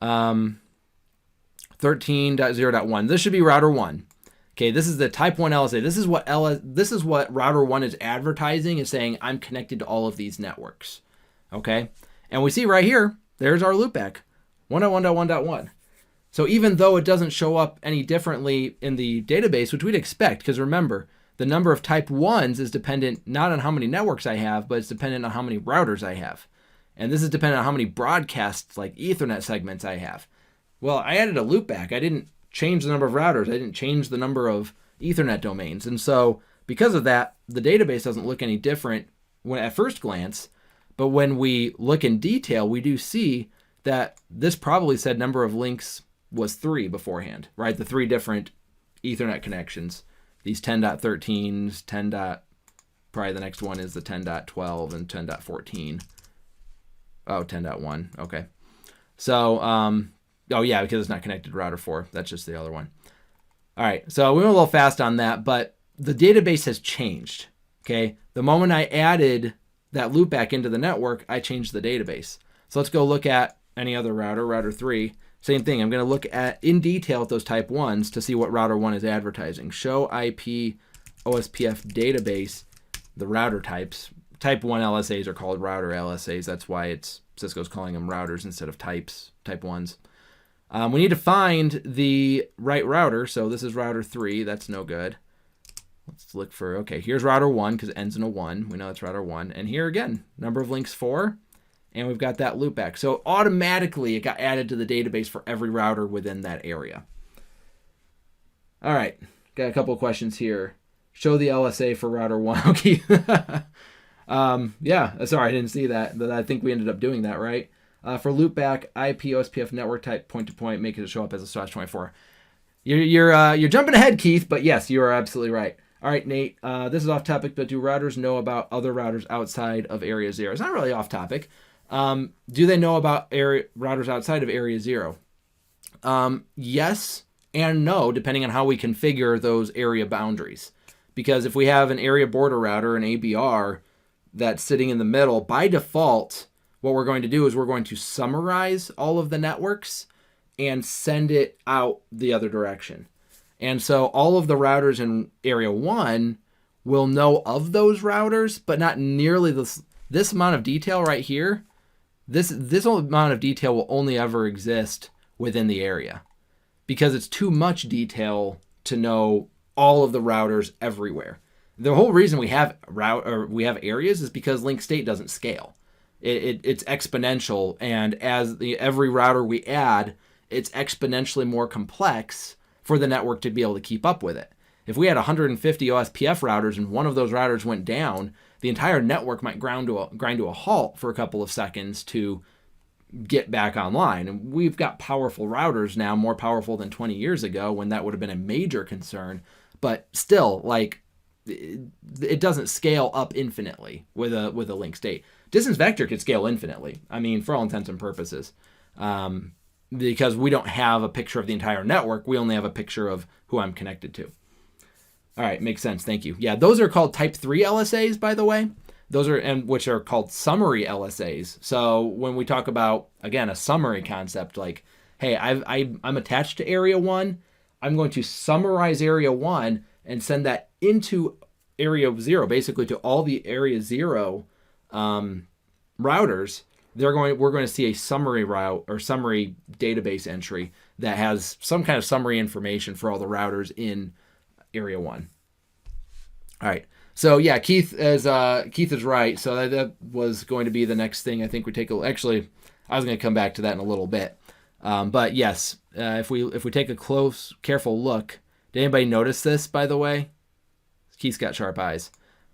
13.0.1. This should be router 1. Okay, this is the type 1 LSA. This is what router 1 is advertising, is saying I'm connected to all of these networks. Okay? And we see right here, there's our loopback. 1.1.1.1. So even though it doesn't show up any differently in the database, which we'd expect, because remember, the number of type 1s is dependent not on how many networks I have, but it's dependent on how many routers I have. And this is dependent on how many broadcasts, like Ethernet segments, I have. Well, I added a loopback. I didn't change the number of routers. I didn't change the number of Ethernet domains. And so because of that, the database doesn't look any different at first glance. But when we look in detail, we do see that this probably said number of links was 3 beforehand, right? The 3 different Ethernet connections. These 10.13s, probably the next one is the 10.12 and 10.14. Oh, 10.1, okay. So, oh yeah, because it's not connected to router 4. That's just the other one. All right, so we went a little fast on that, but the database has changed, okay? The moment I added that loopback into the network, I changed the database. So let's go look at any other router, router 3. Same thing, I'm gonna look at in detail at those type 1s to see what router 1 is advertising. Show IP OSPF database, the router types. Type 1 LSAs are called router LSAs. That's why Cisco's calling them routers instead of type 1s. We need to find the right router. So this is router 3. That's no good. Let's look for, okay, here's router 1 because it ends in a 1. We know it's router 1. And here again, number of links 4. And we've got that loopback. So automatically it got added to the database for every router within that area. All right, got a couple of questions here. Show the LSA for router 1. Okay. Yeah, sorry, I didn't see that, but I think we ended up doing that, right? For loopback, IP OSPF network type point-to-point, make it show up as a /24. You're jumping ahead, Keith, but yes, you are absolutely right. All right, Nate, this is off topic, but do routers know about other routers outside of Area 0? It's not really off topic. Do they know about routers outside of Area 0? Yes and no, depending on how we configure those area boundaries. Because if we have an area border router, an ABR, that's sitting in the middle, by default, what we're going to do is we're going to summarize all of the networks and send it out the other direction. And so all of the routers in Area 1 will know of those routers, but not nearly this amount of detail right here. This amount of detail will only ever exist within the area because it's too much detail to know all of the routers everywhere. The whole reason we have areas is because link state doesn't scale. It's exponential, and as every router we add, it's exponentially more complex for the network to be able to keep up with it. If we had 150 OSPF routers and one of those routers went down, the entire network might grind to a halt for a couple of seconds to get back online. And we've got powerful routers now, more powerful than 20 years ago when that would have been a major concern. But still, like, it doesn't scale up infinitely with a link state. Distance vector could scale infinitely. I mean, for all intents and purposes, because we don't have a picture of the entire network. We only have a picture of who I'm connected to. All right, makes sense. Thank you. Yeah, those are called Type 3 LSAs, by the way. Those are, and which are called summary LSAs. So when we talk about, again, a summary concept, like, hey, I'm attached to Area 1. I'm going to summarize Area 1 and send that into Area 0, basically to all the Area 0 routers. We're going to see a summary route or summary database entry that has some kind of summary information for all the routers in Area 1. All right. So yeah, Keith is right. So that was going to be the next thing. I think we take actually, I was going to come back to that in a little bit. But yes, if we take a close, careful look, did anybody notice this, by the way? Keith's got sharp eyes.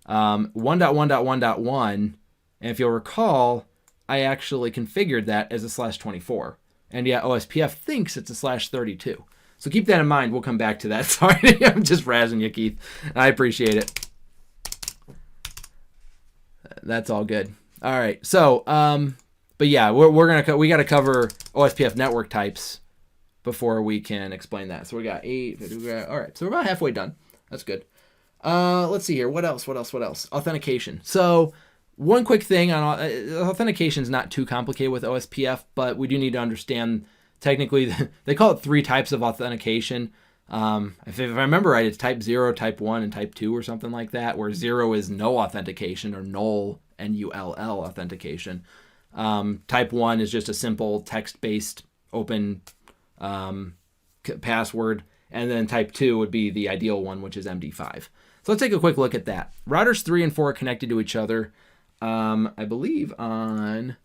1.1.1.1, and if you'll recall, I actually configured that as a /24. And yeah, OSPF thinks it's a /32. So keep that in mind. We'll come back to that. Sorry, I'm just razzing you, Keith. I appreciate it. That's all good. All right. So, but yeah, we got to cover OSPF network types before we can explain that. So we got 8. All right. So we're about halfway done. That's good. Let's see here. What else? Authentication. So one quick thing on authentication is not too complicated with OSPF, but we do need to understand technically they call it 3 types of authentication. If I remember right, it's type 0, type 1, and type 2 or something like that, where 0 is no authentication or null, N-U-L-L authentication. Type 1 is just a simple text-based open password. And then type 2 would be the ideal one, which is MD5. So let's take a quick look at that. Routers 3 and 4 are connected to each other, I believe on,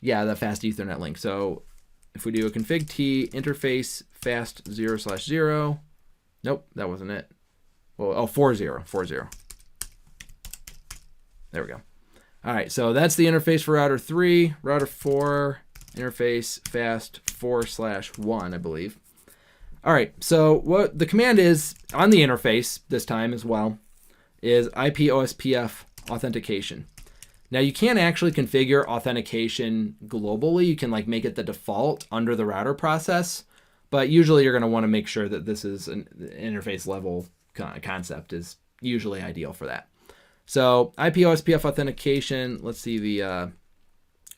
the fast Ethernet link. So if we do a config T interface fast 0/0, nope, that wasn't it. Well, 40. There we go. All right, so that's the interface for router 3. Router 4, interface fast 4/1, I believe. All right, so what the command is on the interface this time as well is IP OSPF authentication. Now you can actually configure authentication globally. You can make it the default under the router process, but usually you're going to want to make sure that this is an interface level concept is usually ideal for that. So IP OSPF authentication, let's see the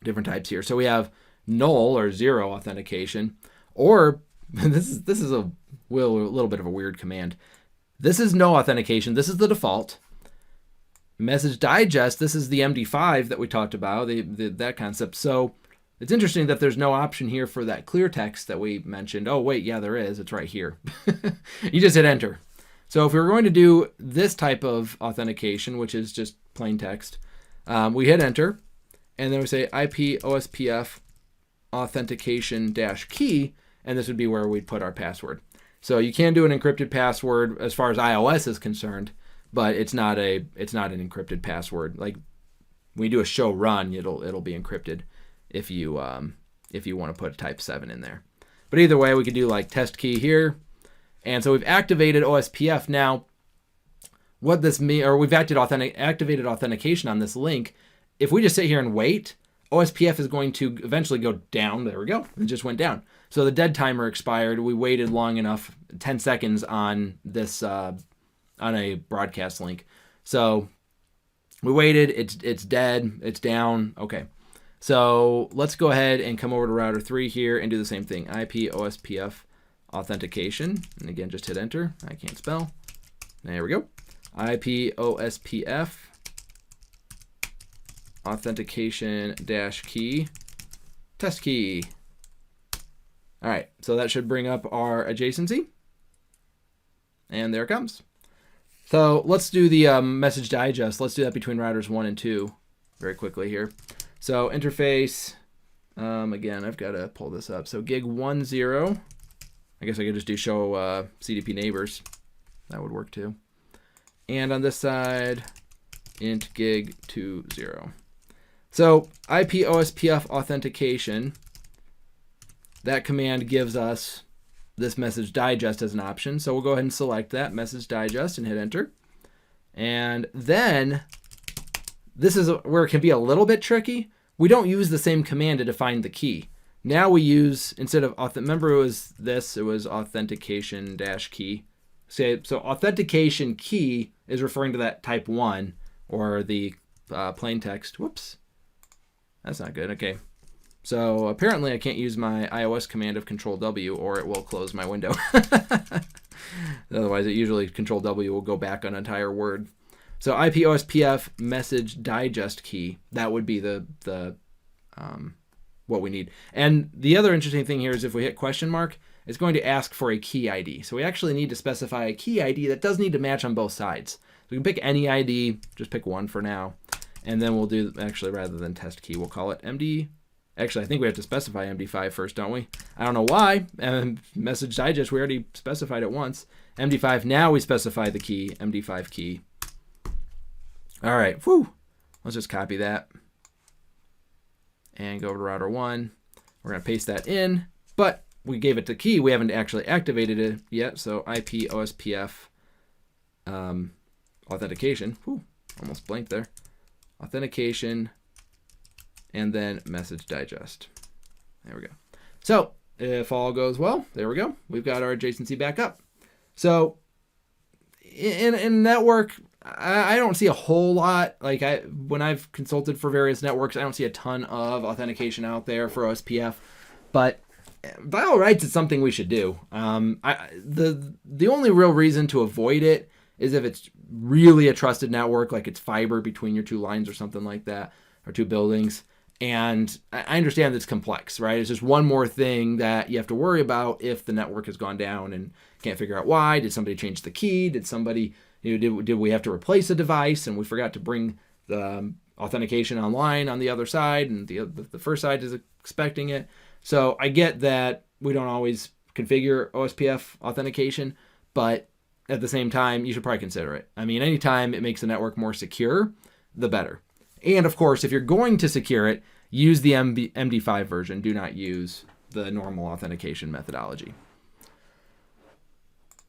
different types here. So we have null or 0 authentication, or this is a little bit of a weird command. This is no authentication. This is the default. Message digest, this is the MD5 that we talked about, that concept. So it's interesting that there's no option here for that clear text that we mentioned. Oh, wait, yeah, there is. It's right here. You just hit enter. So if we were going to do this type of authentication, which is just plain text, we hit enter, and then we say IP OSPF authentication -key, and this would be where we'd put our password. So you can do an encrypted password as far as iOS is concerned, but it's not an encrypted password. Like when you do a show run, it'll be encrypted if you want to put a type 7 in there. But either way, we could do test key here. And so we've activated OSPF. Now, what this means, or we've activated authentication on this link. If we just sit here and wait, OSPF is going to eventually go down. There we go. It just went down. So the dead timer expired. We waited long enough, 10 seconds on this on a broadcast link. So we waited. It's dead. It's down. Okay. So let's go ahead and come over to router 3 here and do the same thing. IP OSPF authentication. And again, just hit enter. I can't spell. There we go. IP OSPF authentication -key test key. All right, so that should bring up our adjacency. And there it comes. So let's do the message digest. Let's do that between routers 1 and 2 very quickly here. So interface, again, I've got to pull this up. So gig 10, I guess I could just do show CDP neighbors. That would work too. And on this side, int gig 20. So IP OSPF authentication, that command gives us this message digest as an option. So we'll go ahead and select that message digest and hit enter. And then this is where it can be a little bit tricky. We don't use the same command to define the key. Now we use, instead of, remember it was this, it was authentication dash key. So authentication key is referring to that type 1 or the plain text. Whoops. That's not good. Okay. So apparently I can't use my iOS command of Control W or it will close my window. Otherwise, it usually Control W will go back an entire word. So IP OSPF message digest key, that would be the what we need. And the other interesting thing here is if we hit question mark, it's going to ask for a key ID. So we actually need to specify a key ID that does need to match on both sides. So we can pick any ID, just pick one for now. And then we'll do, actually rather than test key, we'll call it MD. Actually, I think we have to specify MD5 first, don't we? I don't know why. Message digest, we already specified it once. MD5, now we specify the key, MD5 key. All right, whew. Let's just copy that. And go over to router 1. We're going to paste that in, but we gave it the key. We haven't actually activated it yet, so IP OSPF authentication. Whew, almost blanked there. Authentication, and then message digest. There we go. So if all goes well, there we go. We've got our adjacency back up. So in network, I don't see a whole lot. Like when I've consulted for various networks, I don't see a ton of authentication out there for OSPF, but by all rights, it's something we should do. The only real reason to avoid it is if it's really a trusted network, like it's fiber between your two lines or something like that, or two buildings. And I understand it's complex, right? It's just one more thing that you have to worry about if the network has gone down and can't figure out why. Did somebody change the key? Did somebody, did we have to replace a device and we forgot to bring the authentication online on the other side and the first side is expecting it? So I get that we don't always configure OSPF authentication, but at the same time, you should probably consider it. I mean, anytime it makes the network more secure, the better. And of course, if you're going to secure it, use the MD5 version. Do not use the normal authentication methodology.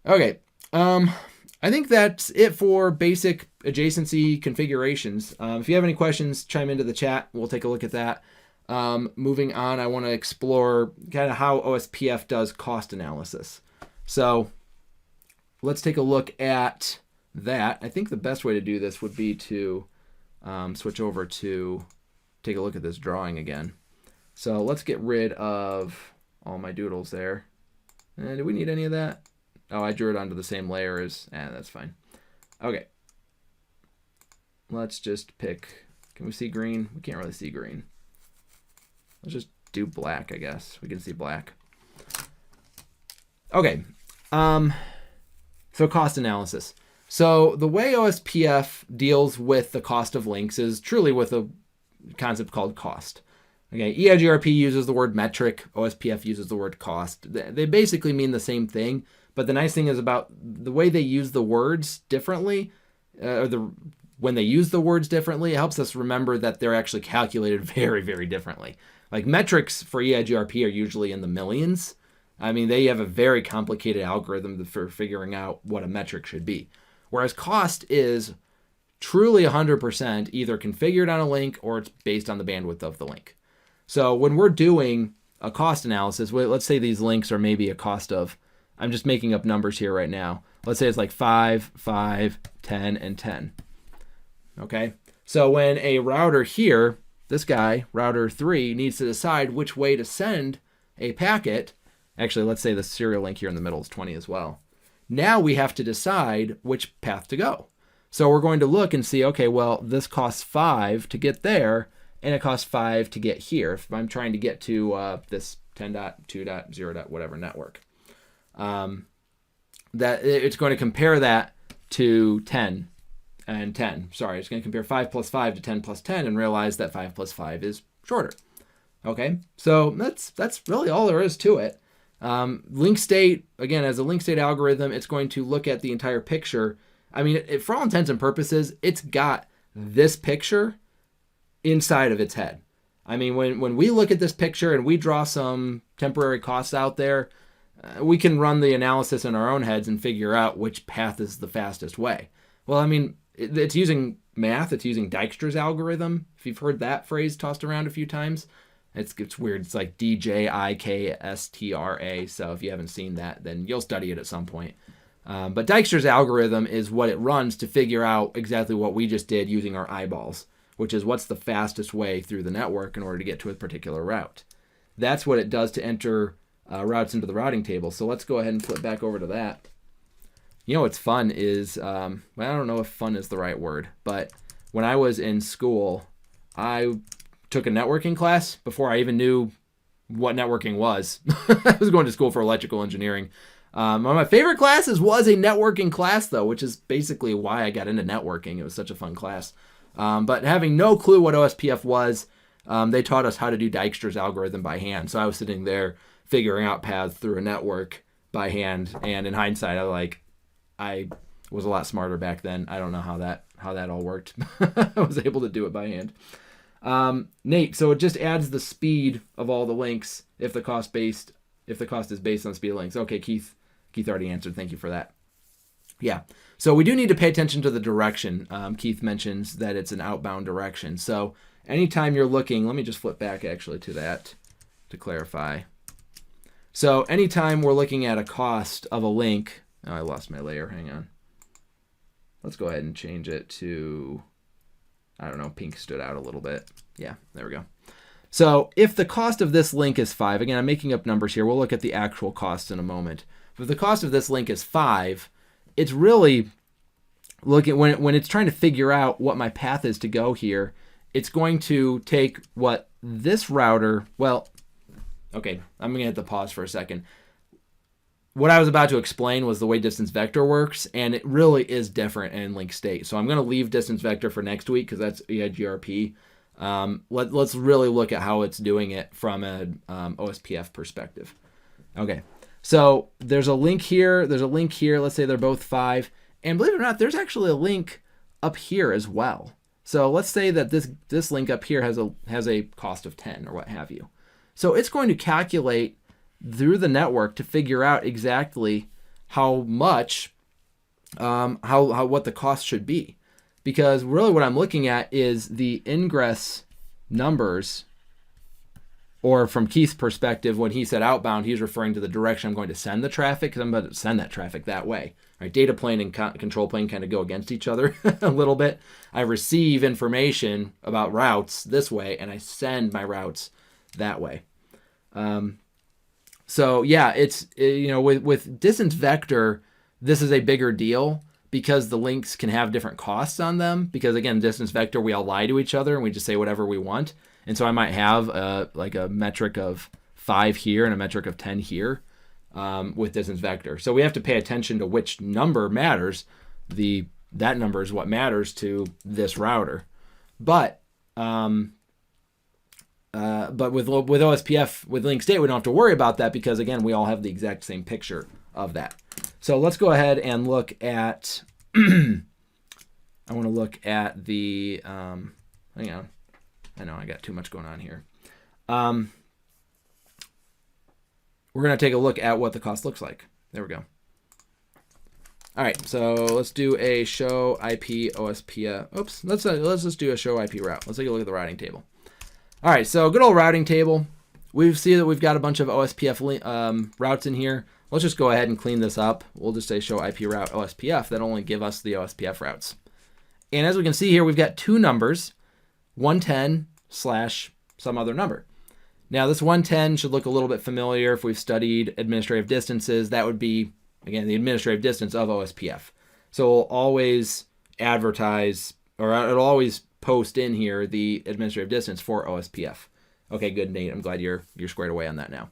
Okay, I think that's it for basic adjacency configurations. If you have any questions, chime into the chat. We'll take a look at that. Moving on, I want to explore kind of how OSPF does cost analysis. So let's take a look at that. I think the best way to do this would be to switch over to take a look at this drawing again. So let's get rid of all my doodles there. Do we need any of that? Oh, I drew it onto the same layer as, that's fine. Okay. Let's just pick, can we see green? We can't really see green. Let's just do black, I guess. We can see black. Okay. So cost analysis. So the way OSPF deals with the cost of links is truly with a concept called cost. Okay, EIGRP uses the word metric, OSPF uses the word cost. They basically mean the same thing, but the nice thing is about the way they use the words differently, when they use the words differently, it helps us remember that they're actually calculated very, very differently. Like metrics for EIGRP are usually in the millions. I mean, they have a very complicated algorithm for figuring out what a metric should be. Whereas cost is truly 100% either configured on a link or it's based on the bandwidth of the link. So when we're doing a cost analysis, let's say these links are maybe a cost of, I'm just making up numbers here right now. Let's say it's like 5, 5, 10, and 10. Okay, so when a router here, this guy, router 3, needs to decide which way to send a packet, actually let's say the serial link here in the middle is 20 as well. Now we have to decide which path to go. So we're going to look and see, okay, well, this costs 5 to get there, and it costs 5 to get here. If I'm trying to get to this 10.2.0. whatever network, that it's going to compare that to 10 and 10. Sorry, it's going to compare 5 plus 5 to 10 plus 10 and realize that 5 plus 5 is shorter. Okay, so that's really all there is to it. Link state, again, as a link state algorithm, it's going to look at the entire picture. I mean, for all intents and purposes, it's got this picture inside of its head. I mean, when we look at this picture and we draw some temporary costs out there, we can run the analysis in our own heads and figure out which path is the fastest way. Well, I mean, It's using math. It's using Dijkstra's algorithm. If you've heard that phrase tossed around a few times, it's weird. It's like Dijkstra. So if you haven't seen that, then you'll study it at some point. But Dijkstra's algorithm is what it runs to figure out exactly what we just did using our eyeballs, which is what's the fastest way through the network in order to get to a particular route. That's what it does to enter routes into the routing table. So let's go ahead and flip back over to that. You know what's fun is, well, I don't know if fun is the right word, but when I was in school, I took a networking class before I even knew what networking was. I was going to school for electrical engineering. One of my favorite classes was a networking class, though, which is basically why I got into networking. It was such a fun class. But having no clue what OSPF was, they taught us how to do Dijkstra's algorithm by hand. So I was sitting there figuring out paths through a network by hand. And in hindsight, I was a lot smarter back then. I don't know how that all worked. I was able to do it by hand. Nate, so it just adds the speed of all the links if the cost is based on speed of links. Okay, Keith already answered. Thank you for that. Yeah. So we do need to pay attention to the direction. Keith mentions that it's an outbound direction. So anytime you're looking, let me just flip back actually to that to clarify. So anytime we're looking at a cost of a link, oh, I lost my layer. Hang on. Let's go ahead and change it to, I don't know, pink stood out a little bit. Yeah, there we go. So if the cost of this link is 5, again, I'm making up numbers here. We'll look at the actual cost in a moment. But if the cost of this link is 5, it's really looking, when it's trying to figure out what my path is to go here, it's going to take what this router, well, okay, I'm going to hit the pause for a second. What I was about to explain was the way distance vector works, and it really is different in link state. So I'm going to leave distance vector for next week because that's EIGRP. Let's really look at how it's doing it from an OSPF perspective. Okay, so there's a link here. There's a link here. Let's say they're both 5. And believe it or not, there's actually a link up here as well. So let's say that this link up here has a cost of 10 or what have you. So it's going to calculate through the network to figure out exactly how much, what the cost should be. Because really what I'm looking at is the ingress numbers, or from Keith's perspective, when he said outbound, he's referring to the direction I'm going to send the traffic, because I'm about to send that traffic that way. Right? Data plane and control plane kind of go against each other a little bit. I receive information about routes this way, and I send my routes that way. So yeah, it's, with distance vector, this is a bigger deal because the links can have different costs on them. Because again, distance vector, we all lie to each other and we just say whatever we want. And so I might have like a metric of 5 here and a metric of 10 here with distance vector. So we have to pay attention to which number matters. That number is what matters to this router. But with OSPF, with link state, we don't have to worry about that because, again, we all have the exact same picture of that. So let's go ahead and look at, I want to look at the, hang on. I know I got too much going on here. We're going to take a look at what the cost looks like. There we go. All right, so let's do a show IP OSPF. Oops, let's just do a show IP route. Let's take a look at the routing table. All right, so good old routing table. We see that we've got a bunch of OSPF routes in here. Let's just go ahead and clean this up. We'll just say show IP route OSPF. That'll only give us the OSPF routes. And as we can see here, we've got 2 numbers, 110 / some other number. Now this 110 should look a little bit familiar if we've studied administrative distances. That would be, again, the administrative distance of OSPF. So we'll always advertise, or it'll always post in here the administrative distance for OSPF. Okay, good, Nate. I'm glad you're squared away on that now.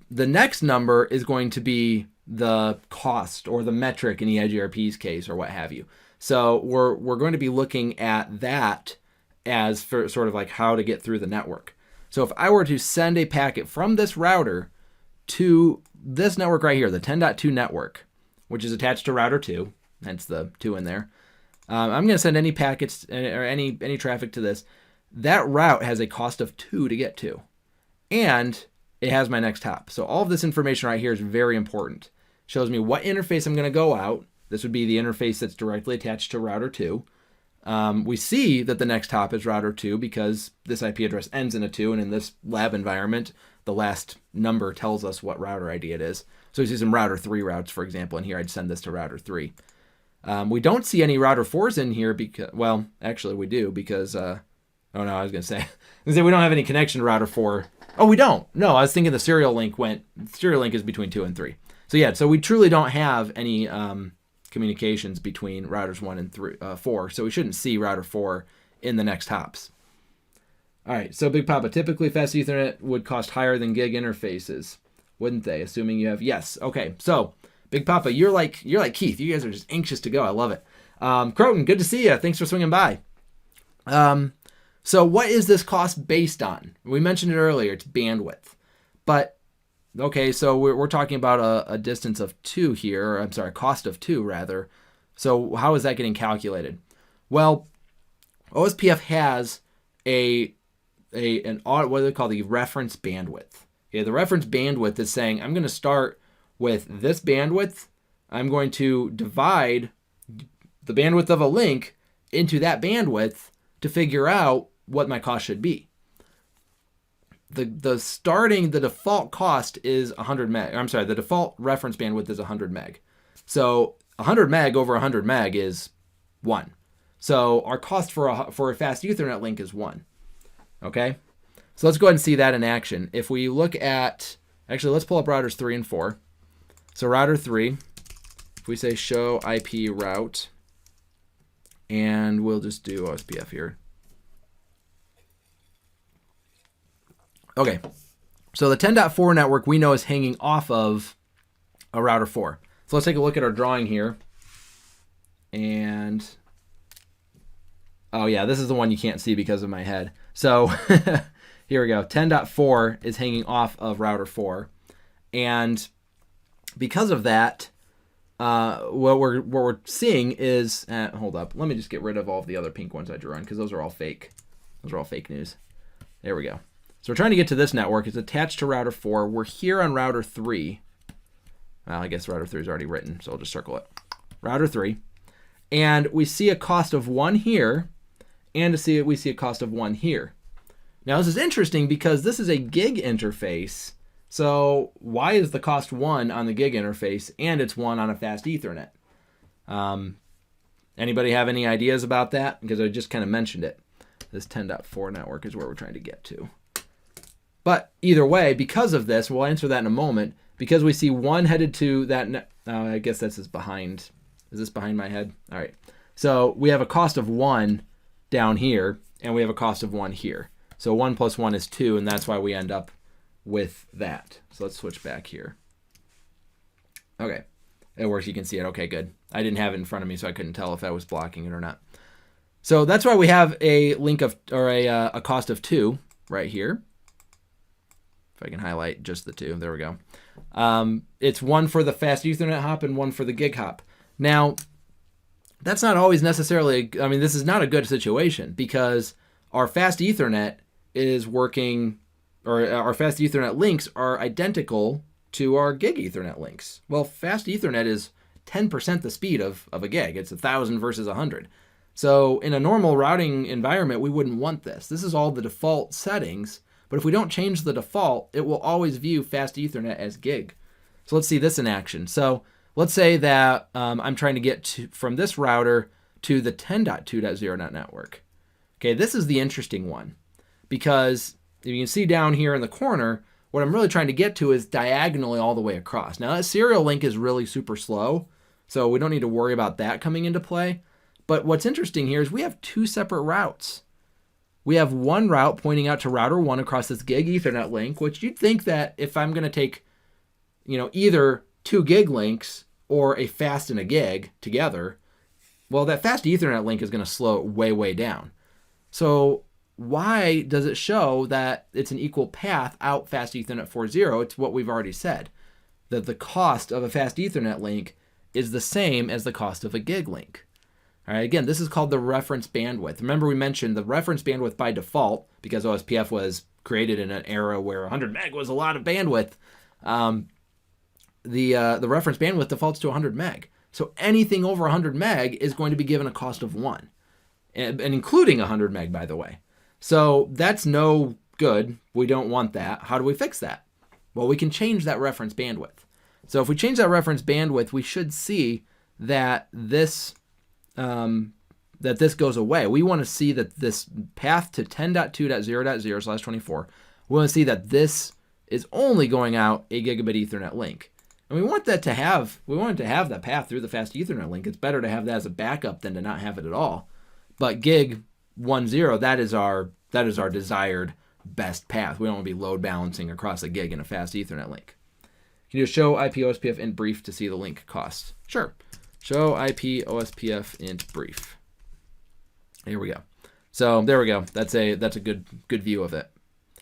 The next number is going to be the cost or the metric in EIGRP's case or what have you. So we're going to be looking at that as for sort of like how to get through the network. So if I were to send a packet from this router to this network right here, the 10.2 network, which is attached to router 2, hence the 2 in there, I'm going to send any packets or any traffic to this. That route has a cost of 2 to get to, and it has my next hop. So all of this information right here is very important. Shows me what interface I'm going to go out, This would be the interface that's directly attached to router 2. We see that the next hop is router 2 because this IP address ends in a 2, and in this lab environment, the last number tells us what router ID it is. So we see some router 3 routes, for example, and here I'd send this to router 3. We don't see any router 4s in here because, well, actually we do because, oh no, I was going to say we don't have any connection to router 4. Oh, we don't. No, I was thinking the serial link is between 2 and 3. So yeah, so we truly don't have any communications between routers 1 and 4, so we shouldn't see router 4 in the next hops. All right, so Big Papa, typically fast Ethernet would cost higher than gig interfaces, wouldn't they? Assuming you have, yes. Okay, so Big Papa, you're like Keith. You guys are just anxious to go. I love it. Croton, good to see you. Thanks for swinging by. So what is this cost based on? We mentioned it earlier. It's bandwidth, but okay, so we're talking about a distance of 2 here, or I'm sorry, cost of 2 rather. So how is that getting calculated? Well, OSPF has what do they call the reference bandwidth. Okay, the reference bandwidth is saying I'm going to start with this bandwidth. I'm going to divide the bandwidth of a link into that bandwidth to figure out what my cost should be. The default cost is 100 meg. I'm sorry, the default reference bandwidth is 100 meg. So 100 meg over 100 meg is 1. So our cost for a fast Ethernet link is 1. Okay? So let's go ahead and see that in action. If we look at, actually, let's pull up routers 3 and 4. So router 3, if we say show IP route, and we'll just do OSPF here. Okay, so the 10.4 network we know is hanging off of a router 4. So let's take a look at our drawing here. And, oh yeah, this is the one you can't see because of my head. So here we go. 10.4 is hanging off of router 4. And because of that, what we're seeing is, hold up, let me just get rid of all of the other pink ones I drew on because those are all fake. Those are all fake news. There we go. So we're trying to get to this network. It's attached to router 4. We're here on router 3. Well, I guess router 3 is already written, so I'll just circle it. Router 3. And we see a cost of 1 here, and we see a cost of 1 here. Now, this is interesting because this is a gig interface. So why is the cost 1 on the gig interface, and it's 1 on a fast Ethernet? Anybody have any ideas about that? Because I just kind of mentioned it. This 10.4 network is where we're trying to get to. But either way, because of this, we'll answer that in a moment, because we see 1 headed to that, I guess this is behind, is this behind my head? All right. So we have a cost of 1 down here, and we have a cost of 1 here. So 1 plus 1 is 2, and that's why we end up with that. So let's switch back here. Okay. It works. You can see it. Okay, good. I didn't have it in front of me, so I couldn't tell if I was blocking it or not. So that's why we have a link of, or a cost of 2 right here. If I can highlight just the 2, there we go. It's 1 for the fast Ethernet hop and 1 for the gig hop. Now, that's not always necessarily, I mean, this is not a good situation because our fast Ethernet is working, or our fast Ethernet links are identical to our gig Ethernet links. Well, fast Ethernet is 10% the speed of a gig. It's 1,000 versus 100. So in a normal routing environment, we wouldn't want this. This is all the default settings. But if we don't change the default, it will always view fast Ethernet as gig. So let's see this in action. So let's say that I'm trying to get from this router to the 10.2.0 network. Okay, this is the interesting one because if you can see down here in the corner, what I'm really trying to get to is diagonally all the way across. Now that serial link is really super slow, so we don't need to worry about that coming into play. But what's interesting here is we have 2 separate routes. We have 1 route pointing out to router 1 across this gig Ethernet link, which you'd think that if I'm going to take, either 2 gig links or a fast and a gig together, well, that fast Ethernet link is going to slow it way, way down. So why does it show that it's an equal path out fast Ethernet 4.0? It's what we've already said, that the cost of a fast Ethernet link is the same as the cost of a gig link. All right, again, this is called the reference bandwidth. Remember we mentioned the reference bandwidth by default, because OSPF was created in an era where 100 meg was a lot of bandwidth. The reference bandwidth defaults to 100 meg. So anything over 100 meg is going to be given a cost of 1, and including 100 meg, by the way. So that's no good. We don't want that. How do we fix that? Well, we can change that reference bandwidth. So if we change that reference bandwidth, we should see that this goes away. We want to see that this path to 10.2.0.0/24, we want to see that this is only going out a gigabit Ethernet link. And we want that to have, we want it to have that path through the fast Ethernet link. It's better to have that as a backup than to not have it at all. But gig 10, that is our desired best path. We don't want to be load balancing across a gig in a fast Ethernet link. Can you show IP OSPF int brief to see the link costs? Sure. Show IP OSPF int brief. Here we go. So there we go. That's a good view of it.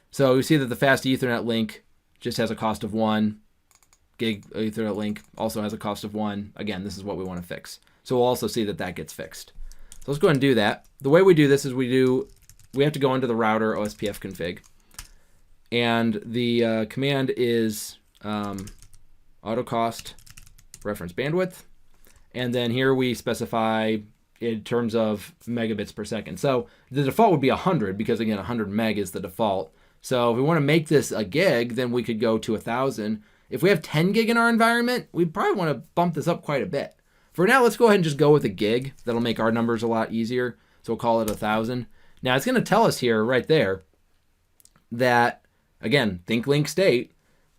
So we see that the fast Ethernet link just has a cost of 1. Gig Ethernet link also has a cost of 1. Again, this is what we want to fix. So we'll also see that that gets fixed. So let's go ahead and do that. The way we do this is we have to go into the router OSPF config. And the command is autocost reference bandwidth. And then here we specify in terms of megabits per second. So the default would be 100 because, again, 100 meg is the default. So if we want to make this a gig, then we could go to 1,000. If we have 10 gig in our environment, we probably want to bump this up quite a bit. For now, let's go ahead and just go with a gig. That'll make our numbers a lot easier. So we'll call it 1,000. Now it's going to tell us here right there that, again, think link state.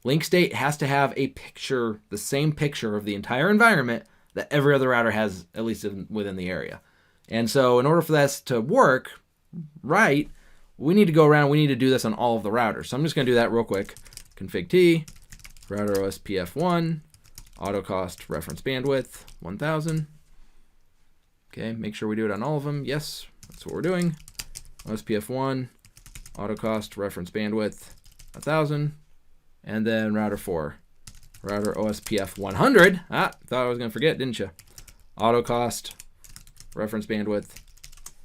Link state has to have a picture, the same picture of the entire environment that every other router has, at least within the area. And so in order for this to work right, we need to go around, we need to do this on all of the routers. So I'm just going to do that real quick. Config T, router OSPF 1, autocost reference bandwidth 1000. Okay, make sure we do it on all of them. Yes, that's what we're doing. OSPF 1, autocost reference bandwidth 1000. And then router 4, router OSPF 100. Thought I was going to forget, didn't you? Autocost reference bandwidth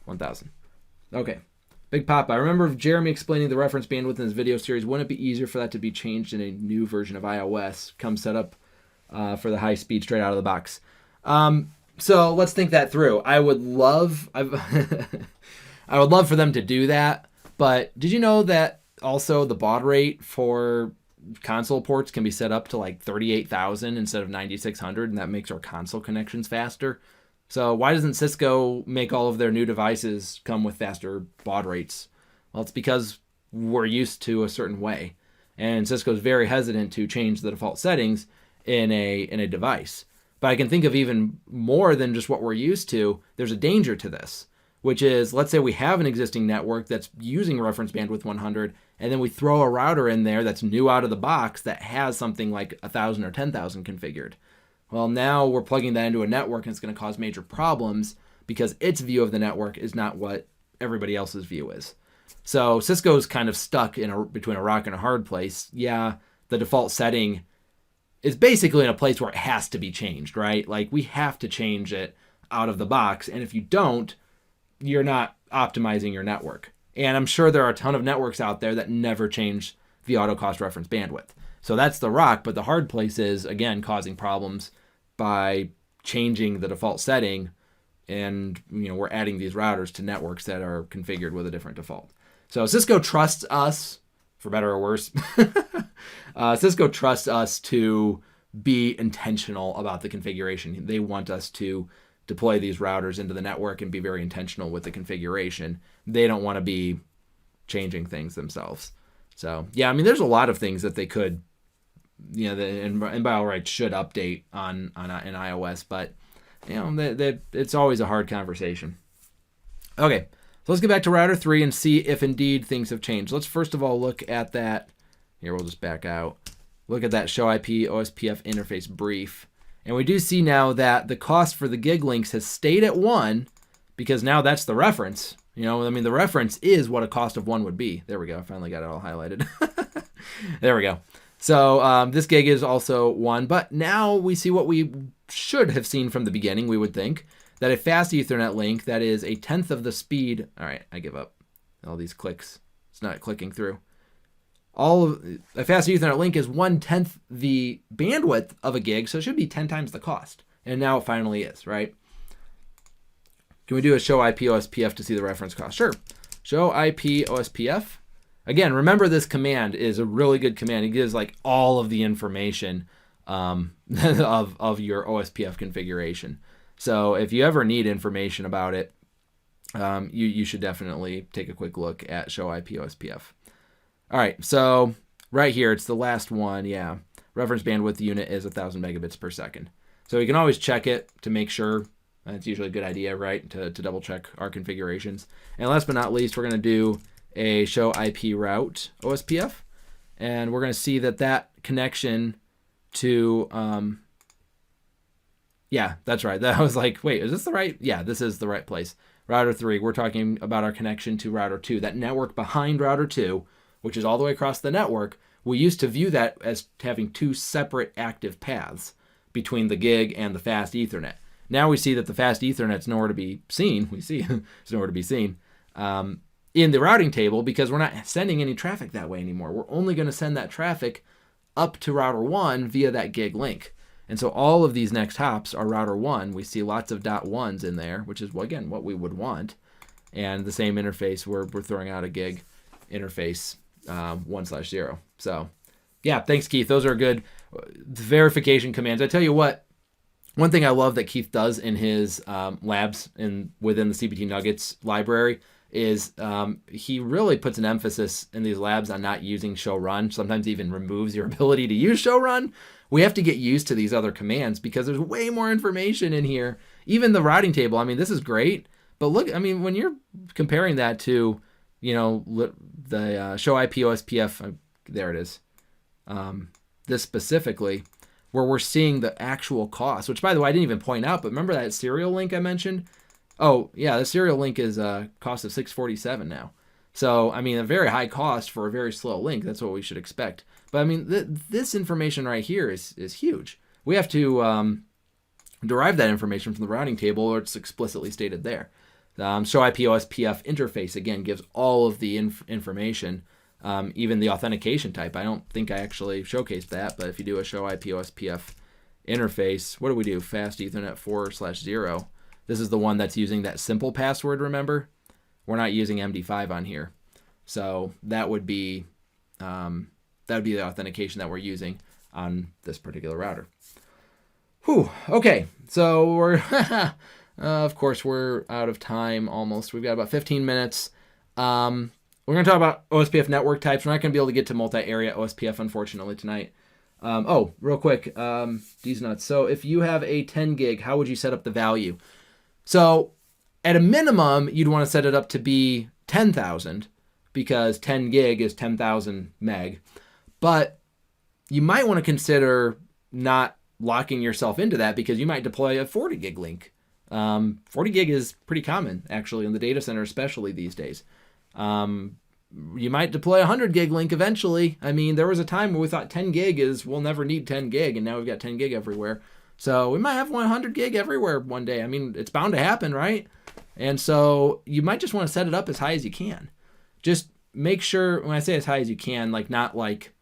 1000. Okay. Big Pop, I remember Jeremy explaining the reference bandwidth in his video series. Wouldn't it be easier for that to be changed in a new version of iOS? Come set up for the high speed straight out of the box. So let's think that through. I would love for them to do that. But did you know that also the baud rate for console ports can be set up to like 38,000 instead of 9,600, and that makes our console connections faster? So why doesn't Cisco make all of their new devices come with faster baud rates? Well, it's because we're used to a certain way. And Cisco's very hesitant to change the default settings in a device. But I can think of even more than just what we're used to. There's a danger to this, which is, let's say we have an existing network that's using reference bandwidth 100, and then we throw a router in there that's new out of the box that has something like 1,000 or 10,000 configured. Well, now we're plugging that into a network, and it's going to cause major problems because its view of the network is not what everybody else's view is. So Cisco's kind of stuck between a rock and a hard place. Yeah, the default setting is basically in a place where it has to be changed, right? Like, we have to change it out of the box, and if you don't, you're not optimizing your network. And I'm sure there are a ton of networks out there that never change the autocost reference bandwidth. So that's the rock, but the hard place is, again, causing problems by changing the default setting, and we're adding these routers to networks that are configured with a different default. So Cisco trusts us, for better or worse. Cisco trusts us to be intentional about the configuration. They want us to deploy these routers into the network and be very intentional with the configuration. They don't want to be changing things themselves. So yeah, there's a lot of things that they could, and by all rights should update on in iOS, but it's always a hard conversation. Okay, so let's get back to router 3 and see if indeed things have changed. Let's first of all look at that. Here, we'll just back out. Look at that show IP OSPF interface brief. And we do see now that the cost for the gig links has stayed at 1 because now that's the reference. The reference is what a cost of 1 would be. There we go. I finally got it all highlighted. There we go. So this gig is also 1, but now we see what we should have seen from the beginning, we would think, that a fast Ethernet link that is 1/10 of the speed. All right, I give up. All these clicks. It's not clicking through. A fast Ethernet link is 1/10 the bandwidth of a gig, so it should be 10 times the cost. And now it finally is, right? Can we do a show IP OSPF to see the reference cost? Sure. Show IP OSPF. Again, remember this command is a really good command. It gives like all of the information of your OSPF configuration. So if you ever need information about it, you should definitely take a quick look at show IP OSPF. All right, so right here, it's the last one. Yeah, reference bandwidth unit is 1,000 megabits per second. So you can always check it to make sure. That's usually a good idea, right, to double check our configurations. And last but not least, we're going to do a show IP route OSPF. And we're going to see that connection to, yeah, that's right. That was like, wait, is this the right? Yeah, this is the right place. Router 3, we're talking about our connection to router 2. That network behind router 2, which is all the way across the network, we used to view that as having two separate active paths between the gig and the fast Ethernet. Now we see that the fast Ethernet's nowhere to be seen. We see it's nowhere to be seen in the routing table because we're not sending any traffic that way anymore. We're only going to send that traffic up to router 1 via that gig link. And so all of these next hops are router 1. We see lots of .1s in there, which is, well, again, what we would want. And the same interface, we're throwing out a gig interface 1/0. So, yeah, thanks, Keith. Those are good verification commands. I tell you what, one thing I love that Keith does in his labs within the CPT Nuggets library is he really puts an emphasis in these labs on not using show run. Sometimes even removes your ability to use show run. We have to get used to these other commands because there's way more information in here. Even the routing table, I mean, this is great. But look, I mean, when you're comparing that to, the show IP OSPF, there it is, this specifically, where we're seeing the actual cost, which, by the way, I didn't even point out, but remember that serial link I mentioned? Oh, yeah, the serial link is a cost of $647 now. So, I mean, a very high cost for a very slow link. That's what we should expect. But, I mean, this information right here is huge. We have to derive that information from the routing table, or it's explicitly stated there. Show IP OSPF interface, again, gives all of the information, even the authentication type. I don't think I actually showcased that, but if you do a show IP OSPF interface, what do we do? Fast Ethernet 4/0. This is the one that's using that simple password, remember? We're not using MD5 on here. So that would be the authentication that we're using on this particular router. Whew, okay, so we're, of course, we're out of time almost. We've got about 15 minutes. We're going to talk about OSPF network types. We're not going to be able to get to multi-area OSPF, unfortunately, tonight. Real quick, these nuts. So if you have a 10 gig, how would you set up the value? So at a minimum, you'd want to set it up to be 10,000 because 10 gig is 10,000 meg. But you might want to consider not locking yourself into that because you might deploy a 40 gig link. 40 gig is pretty common, actually, in the data center, especially these days. You might deploy a 100 gig link eventually. I mean, there was a time where we thought 10 gig we'll never need 10 gig, and now we've got 10 gig everywhere. So we might have 100 gig everywhere one day. I mean, it's bound to happen, right? And so you might just want to set it up as high as you can. Just make sure, when I say as high as you can, like not like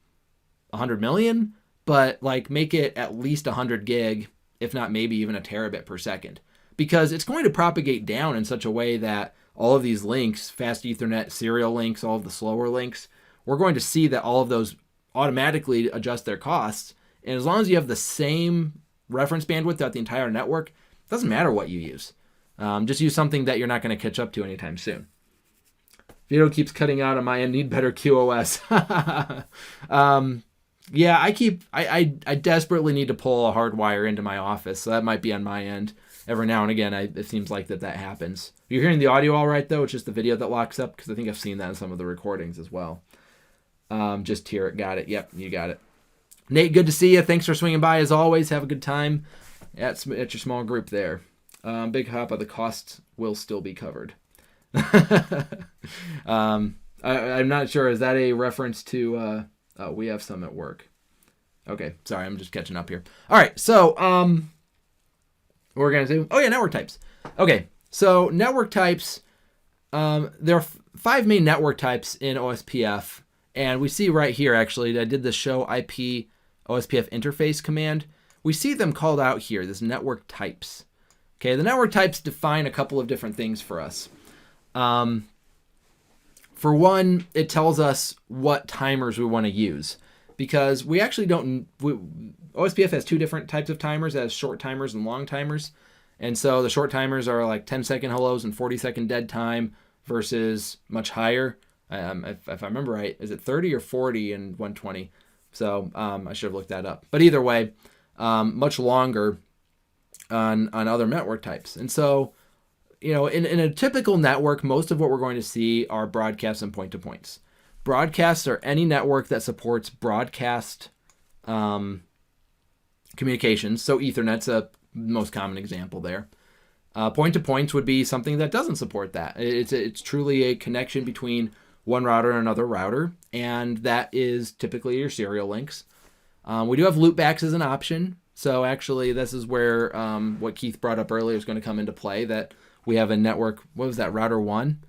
100 million, but like make it at least 100 gig, if not maybe even a terabit per second. Because it's going to propagate down in such a way that all of these links, fast Ethernet, serial links, all of the slower links, we're going to see that all of those automatically adjust their costs. And as long as you have the same reference bandwidth throughout the entire network, it doesn't matter what you use. Just use something that you're not going to catch up to anytime soon. Video keeps cutting out on my end. Need better QoS. Yeah, I desperately need to pull a hard wire into my office, so that might be on my end. Every now and again, it seems like that happens. You're hearing the audio all right, though? It's just the video that locks up, because I think I've seen that in some of the recordings as well. Just hear it. Got it. Yep, you got it. Nate, good to see you. Thanks for swinging by, as always. Have a good time at your small group there. Big hop of the cost will still be covered. I'm not sure. Is that a reference to... we have some at work. Okay, sorry, I'm just catching up here. All right, so what we're going to do... Oh, yeah, network types. Okay, so network types, there are 5 main network types in OSPF, and we see right here, actually, I did the show IP OSPF interface command. we see them called out here, this network types. Okay, the network types define a couple of different things for us. For one, it tells us what timers we want to use, because we actually OSPF has two different types of timers. It has short timers and long timers. And so the short timers are like 10-second hellos and 40-second dead time versus much higher. If I remember right, is it 30 or 40 and 120? So I should have looked that up. But either way, much longer on other network types. And so, in a typical network, most of what we're going to see are broadcasts and point-to-points. Broadcasts are any network that supports broadcast communications. So Ethernet's a most common example there. Point-to-points would be something that doesn't support that. It's truly a connection between one router and another router, and that is typically your serial links. We do have loopbacks as an option. So actually, this is where what Keith brought up earlier is going to come into play, that we have a network, what was that, router 1?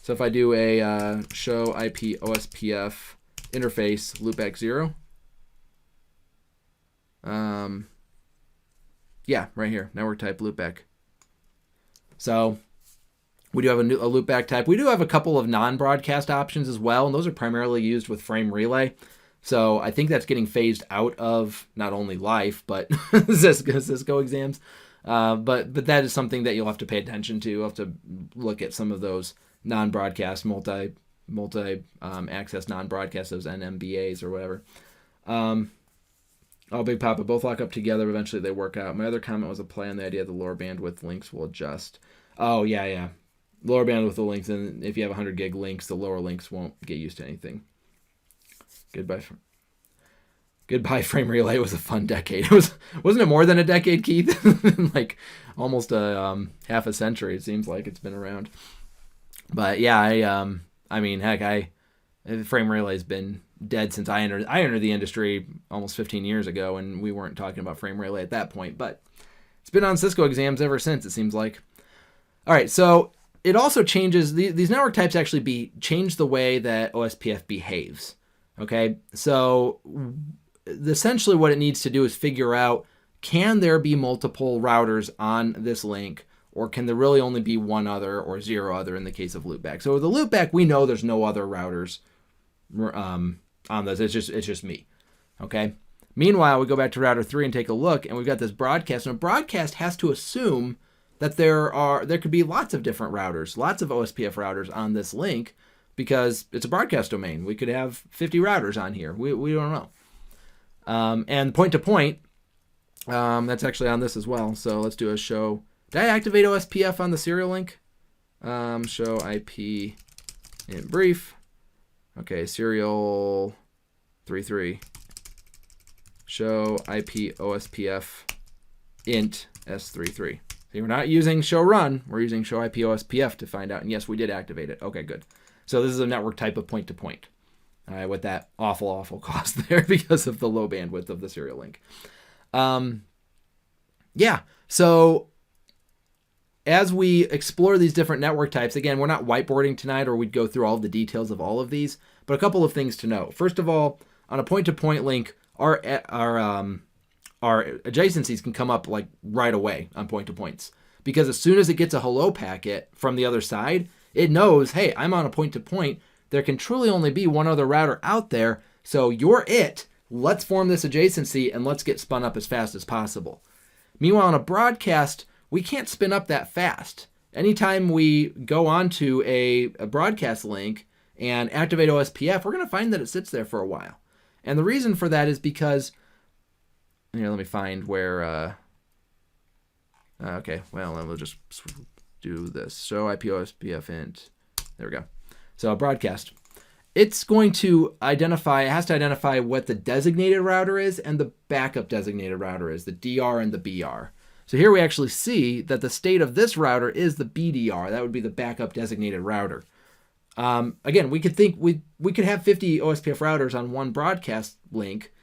So if I do a show IP OSPF interface loopback 0, yeah, right here, network type loopback. So we do have a loopback type. We do have a couple of non-broadcast options as well, and those are primarily used with frame relay. So I think that's getting phased out of not only life, but Cisco exams. But that is something that you'll have to pay attention to. You'll have to look at some of those non-broadcast, multi access non-broadcast, those NMBAs or whatever. Big Papa, both lock up together. Eventually they work out. My other comment was a play on the idea the lower bandwidth links will adjust. Oh, yeah. Lower bandwidth of links, and if you have 100 gig links, the lower links won't get used to anything. Goodbye frame relay was a fun decade. Wasn't it more than a decade, Keith? Like almost a half a century. It seems like it's been around. But yeah, frame relay's been dead since I entered the industry almost 15 years ago, and we weren't talking about frame relay at that point. But it's been on Cisco exams ever since, it seems like. All right, so it also changes. These network types actually change the way that OSPF behaves. Okay, so essentially what it needs to do is figure out, can there be multiple routers on this link, or can there really only be one other or zero other in the case of loopback? So with the loopback, we know there's no other routers on this. It's just me. Okay. Meanwhile, we go back to router 3 and take a look, and we've got this broadcast. And a broadcast has to assume that there could be lots of different routers, lots of OSPF routers on this link, because it's a broadcast domain. We could have 50 routers on here. We don't know. And point-to-point, that's actually on this as well. So let's do a show. Did I activate OSPF on the serial link? Show IP in brief. Okay, serial 33. Show IP OSPF int S33. So we're not using show run. We're using show IP OSPF to find out. And yes, we did activate it. Okay, good. So this is a network type of point-to-point. All right, with that awful cost there because of the low bandwidth of the serial link. Yeah, so as we explore these different network types, again, we're not whiteboarding tonight, or we'd go through all of the details of all of these, but a couple of things to know. First of all, on a point-to-point link, our adjacencies can come up like right away on point-to-points, because as soon as it gets a hello packet from the other side, it knows, hey, I'm on a point-to-point. There can truly only be one other router out there, so you're it. Let's form this adjacency and let's get spun up as fast as possible. Meanwhile, on a broadcast, we can't spin up that fast. Anytime we go onto a broadcast link and activate OSPF, we're going to find that it sits there for a while. And the reason for that is because, here, let me find where, okay, well, we'll just do this. Show IP OSPF int. There we go. So a broadcast. It's going to identify, it has to identify what the designated router is and the backup designated router is, the DR and the BR. So here we actually see that the state of this router is the BDR. That would be the backup designated router. Again, we could think we could have 50 OSPF routers on one broadcast link,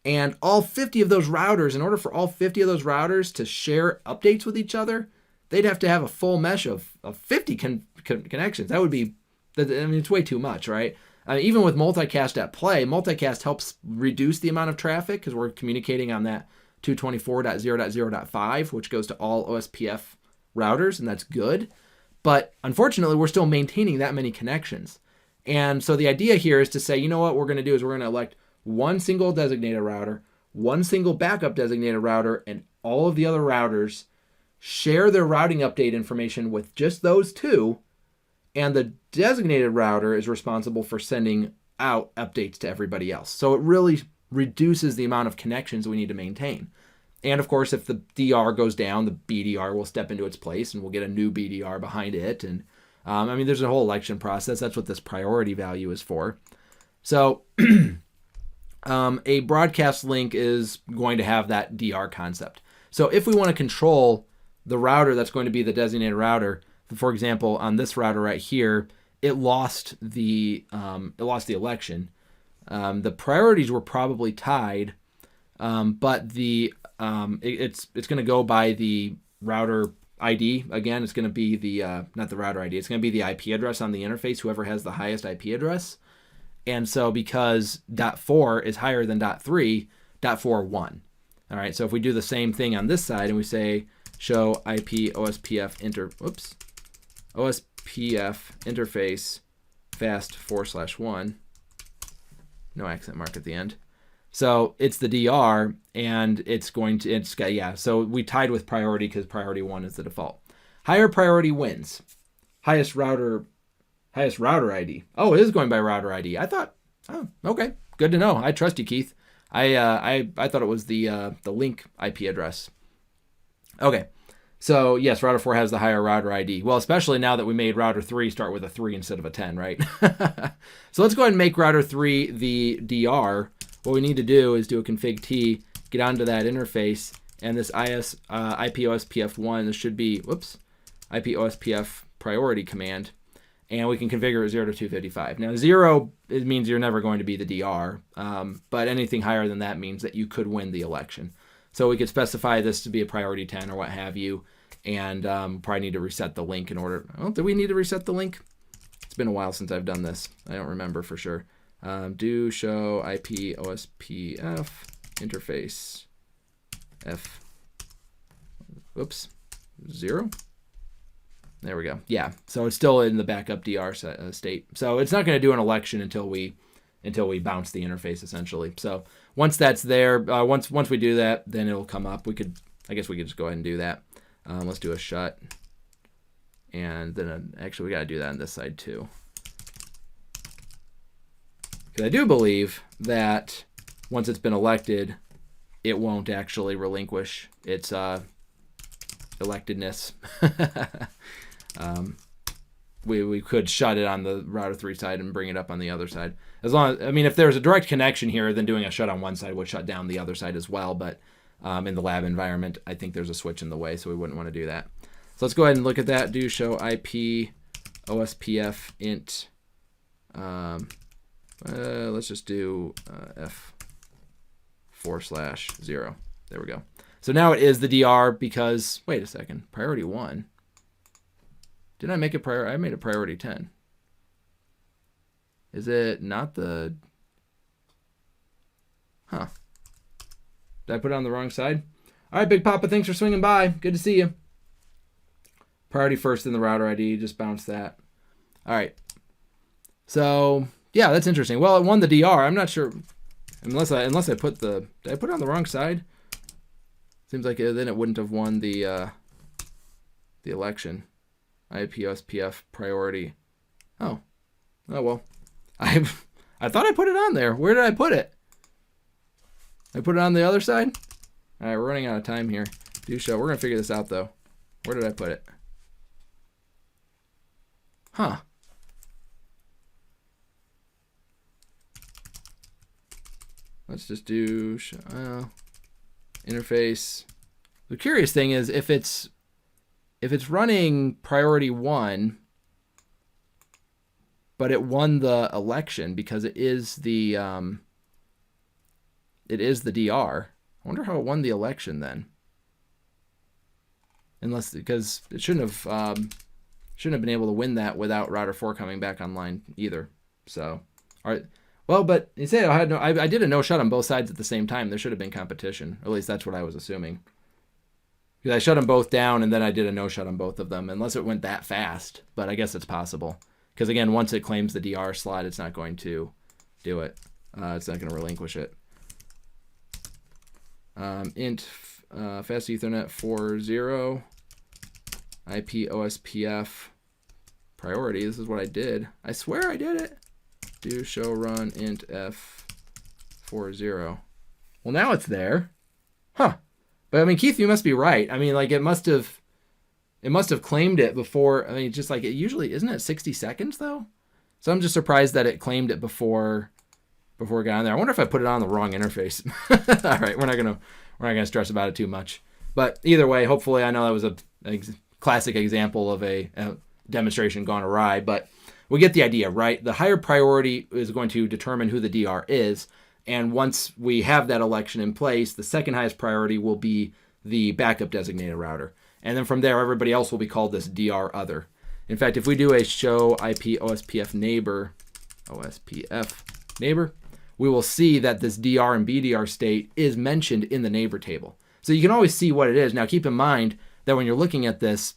and all 50 of those routers, in order for all 50 of those routers to share updates with each other, they'd have to have a full mesh of 50 connections. That would be, I mean, it's way too much, right? Even with multicast at play, multicast helps reduce the amount of traffic because we're communicating on that 224.0.0.5, which goes to all OSPF routers, and that's good. But unfortunately, we're still maintaining that many connections. And so the idea here is to say, you know what we're going to do is we're going to elect one single designated router, one single backup designated router, and all of the other routers share their routing update information with just those two. And the designated router is responsible for sending out updates to everybody else. So it really reduces the amount of connections we need to maintain. And of course, if the DR goes down, the BDR will step into its place and we'll get a new BDR behind it. And I mean, there's a whole election process. That's what this priority value is for. So a broadcast link is going to have that DR concept. So if we want to control the router that's going to be the designated router, for example, on this router right here, it lost the election. The priorities were probably tied, but it's going to go by the router ID. Again, it's going to be the not the router ID. It's going to be the IP address on the interface. Whoever has the highest IP address. And so because .4 is higher than .3, .4 won. All right. So if we do the same thing on this side and we say show IP OSPF OSPF interface fast /1, no accent mark at the end. So it's the DR, and so we tied with priority because priority 1 is the default. Higher priority wins. Highest router ID. Oh, it is going by router ID. I thought, oh, okay, good to know. I trust you, Keith. I thought it was the link IP address. Okay. So yes, router 4 has the higher router ID. Well, especially now that we made router 3 start with a 3 instead of a 10, right? So let's go ahead and make router 3 the DR. What we need to do is do a config T, get onto that interface, and this IP OSPF 1, this should be, IP OSPF priority command, and we can configure it 0 to 255. Now 0, it means you're never going to be the DR, but anything higher than that means that you could win the election. So we could specify this to be a priority 10 or what have you, and probably need to reset the link in order. Oh, do we need to reset the link? It's been a while since I've done this. I don't remember for sure. Do show IP OSPF interface F. 0. There we go. Yeah, so it's still in the backup DR state. So it's not going to do an election until we bounce the interface essentially. So once that's there, once we do that, then it'll come up. I guess we could just go ahead and do that. Let's do a shut, and then actually we got to do that on this side too. Because I do believe that once it's been elected, it won't actually relinquish its electedness. We could shut it on the router 3 side and bring it up on the other side. As long as, if there's a direct connection here, then doing a shut on one side would shut down the other side as well. But in the lab environment, I think there's a switch in the way, so we wouldn't want to do that. So let's go ahead and look at that. Do show IP OSPF int. Let's just do F4/0. There we go. So now it is the DR because, wait a second, priority 1. Did I make it priority? I made it priority 10. Is it not the... Huh. Did I put it on the wrong side? All right, Big Papa, thanks for swinging by. Good to see you. Priority first in the router ID. Just bounce that. All right. So, yeah, that's interesting. Well, it won the DR. I'm not sure. Unless I put the... Did I put it on the wrong side? Seems like then it wouldn't have won the election. IP OSPF priority. Oh well. I thought I put it on there. Where did I put it? I put it on the other side? All right, we're running out of time here. Do show. We're going to figure this out, though. Where did I put it? Huh. Let's just do show, interface. The curious thing is if it's running priority 1, but it won the election because it is the DR. I wonder how it won the election then. Because it shouldn't have been able to win that without router 4 coming back online either. So, all right, Well, but you say I did a no shut on both sides at the same time. There should have been competition. Or at least that's what I was assuming. Because I shut them both down and then I did a no shut on both of them, unless it went that fast. But I guess it's possible. Because again, once it claims the DR slot, it's not going to do it. It's not going to relinquish it. Int fast Ethernet 40 IP OSPF priority. This is what I did. I swear I did it. Do show run int f40. Well, now it's there. Huh. But I mean, Keith, you must be right. I mean, like it must have claimed it before. I mean, just like it usually, isn't it 60 seconds though? So I'm just surprised that it claimed it before it got on there. I wonder if I put it on the wrong interface. All right, we're not gonna stress about it too much. But either way, hopefully, I know that was a classic example of a demonstration gone awry, but we get the idea, right? The higher priority is going to determine who the DR is, and once we have that election in place, the second highest priority will be the backup designated router. And then from there, everybody else will be called this DR other. In fact, if we do a show IP OSPF neighbor, we will see that this DR and BDR state is mentioned in the neighbor table. So you can always see what it is. Now keep in mind that when you're looking at this,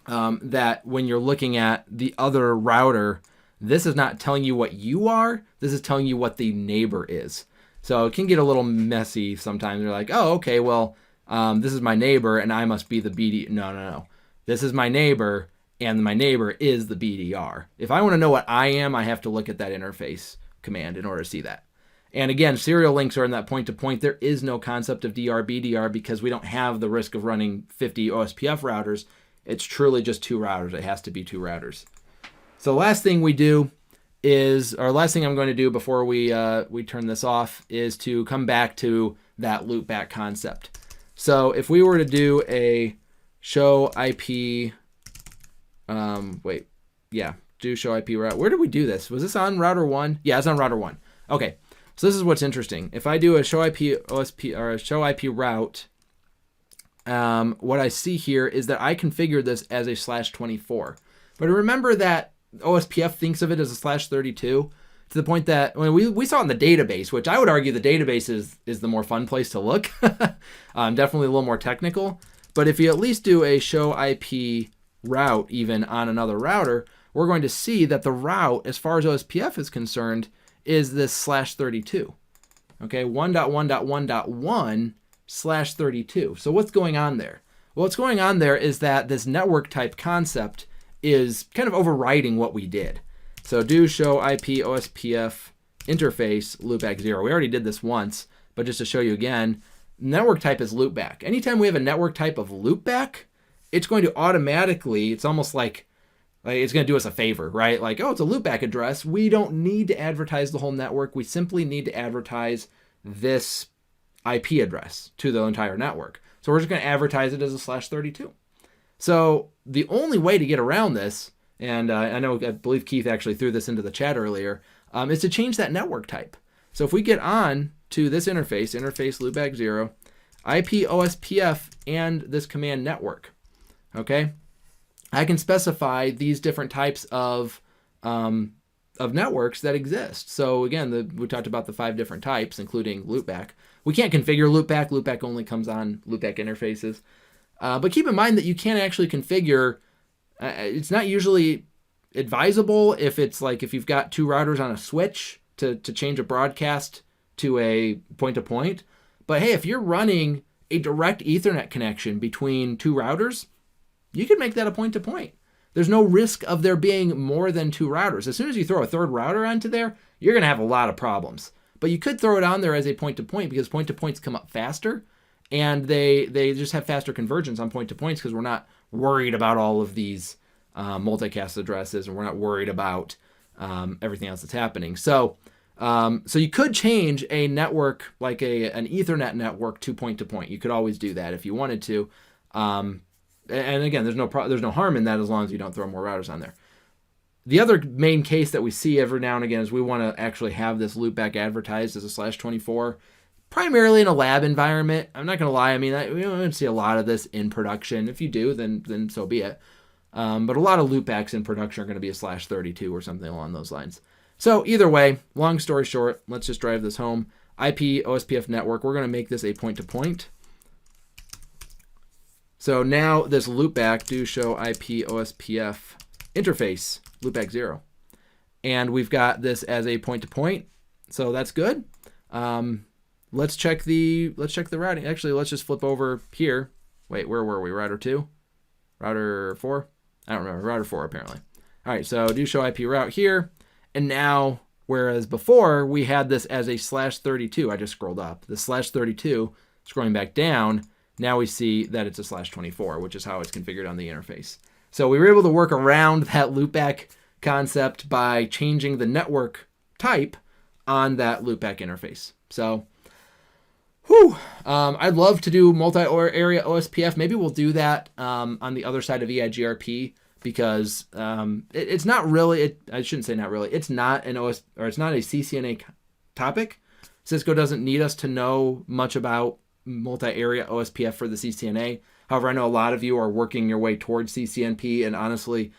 that when you're looking at the other router, this is not telling you what you are. This is telling you what the neighbor is. So it can get a little messy sometimes. They're like, oh, okay, well, this is my neighbor and I must be the BD. No. This is my neighbor and my neighbor is the BDR. If I want to know what I am, I have to look at that interface command in order to see that. And again, serial links are in that point-to-point. There is no concept of DR, BDR because we don't have the risk of running 50 OSPF routers. It's truly just two routers. It has to be two routers. So last thing we do is, or last thing I'm going to do before we turn this off is to come back to that loopback concept. So if we were to do a show IP, do show IP route. Where did we do this? Was this on router 1? Yeah, it's on router 1. Okay, so this is what's interesting. If I do a show IP OSP or a show IP route, what I see here is that I configured this as a /24. But remember that OSPF thinks of it as a /32 to the point that when we saw it in the database, which I would argue the database is the more fun place to look. Definitely a little more technical. But if you at least do a show IP route even on another router, we're going to see that the route, as far as OSPF is concerned, is this /32. Okay, 1.1.1.1 /32. So what's going on there? Well, what's going on there is that this network type concept is kind of overriding what we did. So do show IP OSPF interface loopback 0. We already did this once, but just to show you again, network type is loopback. Anytime we have a network type of loopback, it's going to automatically, it's almost like it's going to do us a favor, right? Like, oh, it's a loopback address. We don't need to advertise the whole network. We simply need to advertise this IP address to the entire network. So we're just going to advertise it as a /32. So the only way to get around this, and I believe Keith actually threw this into the chat earlier, is to change that network type. So if we get on to this interface loopback 0, IP OSPF and this command network, okay, I can specify these different types of networks that exist. So again, we talked about the 5 different types, including loopback. We can't configure loopback. Loopback only comes on loopback interfaces. But keep in mind that you can actually configure. It's not usually advisable if it's like if you've got 2 routers on a switch to change a broadcast to a point-to-point. But hey, if you're running a direct Ethernet connection between 2 routers, you can make that a point-to-point. There's no risk of there being more than 2 routers. As soon as you throw a 3rd router onto there, you're going to have a lot of problems. But you could throw it on there as a point-to-point because point-to-points come up faster, and they just have faster convergence on point-to-points because we're not worried about all of these multicast addresses, and we're not worried about everything else that's happening. So you could change a network like an Ethernet network to point-to-point. You could always do that if you wanted to. And again, there's no harm in that as long as you don't throw more routers on there. The other main case that we see every now and again is we want to actually have this loopback advertised as a /24, primarily in a lab environment. I'm not going to lie. I mean, we don't see a lot of this in production. If you do, then so be it. But a lot of loopbacks in production are going to be a /32 or something along those lines. So either way, long story short, let's just drive this home. IP OSPF network, we're going to make this a point-to-point. So now this loopback do show IP OSPF interface, loopback 0. And we've got this as a point-to-point, so that's good. Let's check the routing. Actually, let's just flip over here. Wait, where were we? Router 2? Router 4? I don't remember. Router 4 apparently. All right, so do show IP route here. And now, whereas before we had this as a /32, I just scrolled up. The /32, scrolling back down, now we see that it's a /24, which is how it's configured on the interface. So we were able to work around that loopback concept by changing the network type on that loopback interface. So, I'd love to do multi-area OSPF. Maybe we'll do that on the other side of EIGRP, because it's not really, I shouldn't say not really, it's not an it's not a CCNA topic. Cisco doesn't need us to know much about multi-area OSPF for the CCNA. However, I know a lot of you are working your way towards CCNP, and honestly,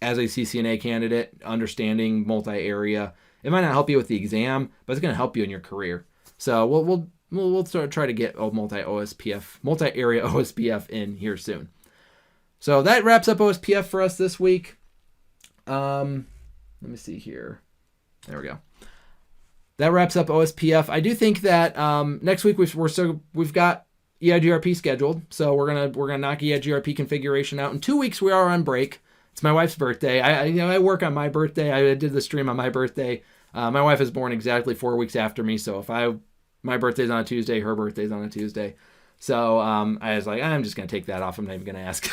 as a CCNA candidate, understanding multi-area, it might not help you with the exam, but it's going to help you in your career. So we'll sort of try to get a multi-area OSPF in here soon. So that wraps up OSPF for us this week. Let me see here. There we go. That wraps up OSPF. I do think that next week we've got EIGRP scheduled, so we're gonna knock EIGRP configuration out. In 2 weeks we are on break. It's my wife's birthday. I work on my birthday. I did the stream on my birthday. My wife is born exactly 4 weeks after me, so my birthday's on a Tuesday, her birthday's on a Tuesday. So I was like, I'm just going to take that off. I'm not even going to ask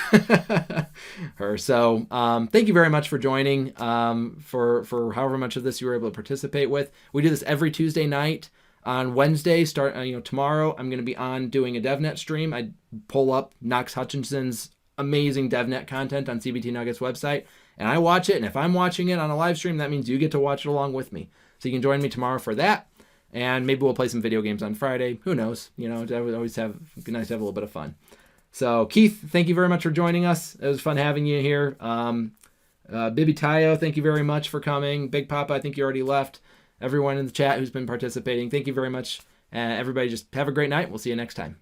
her. So thank you very much for joining, for however much of this you were able to participate with. We do this every Tuesday night. On Wednesday, tomorrow, I'm going to be on doing a DevNet stream. I pull up Knox Hutchinson's amazing DevNet content on CBT Nuggets website, and I watch it. And if I'm watching it on a live stream, that means you get to watch it along with me. So you can join me tomorrow for that. And maybe we'll play some video games on Friday. Who knows? I would always nice to have a little bit of fun. So Keith, thank you very much for joining us. It was fun having you here. Bibi Tayo, thank you very much for coming. Big Papa, I think you already left. Everyone in the chat who's been participating, thank you very much. Everybody just have a great night. We'll see you next time.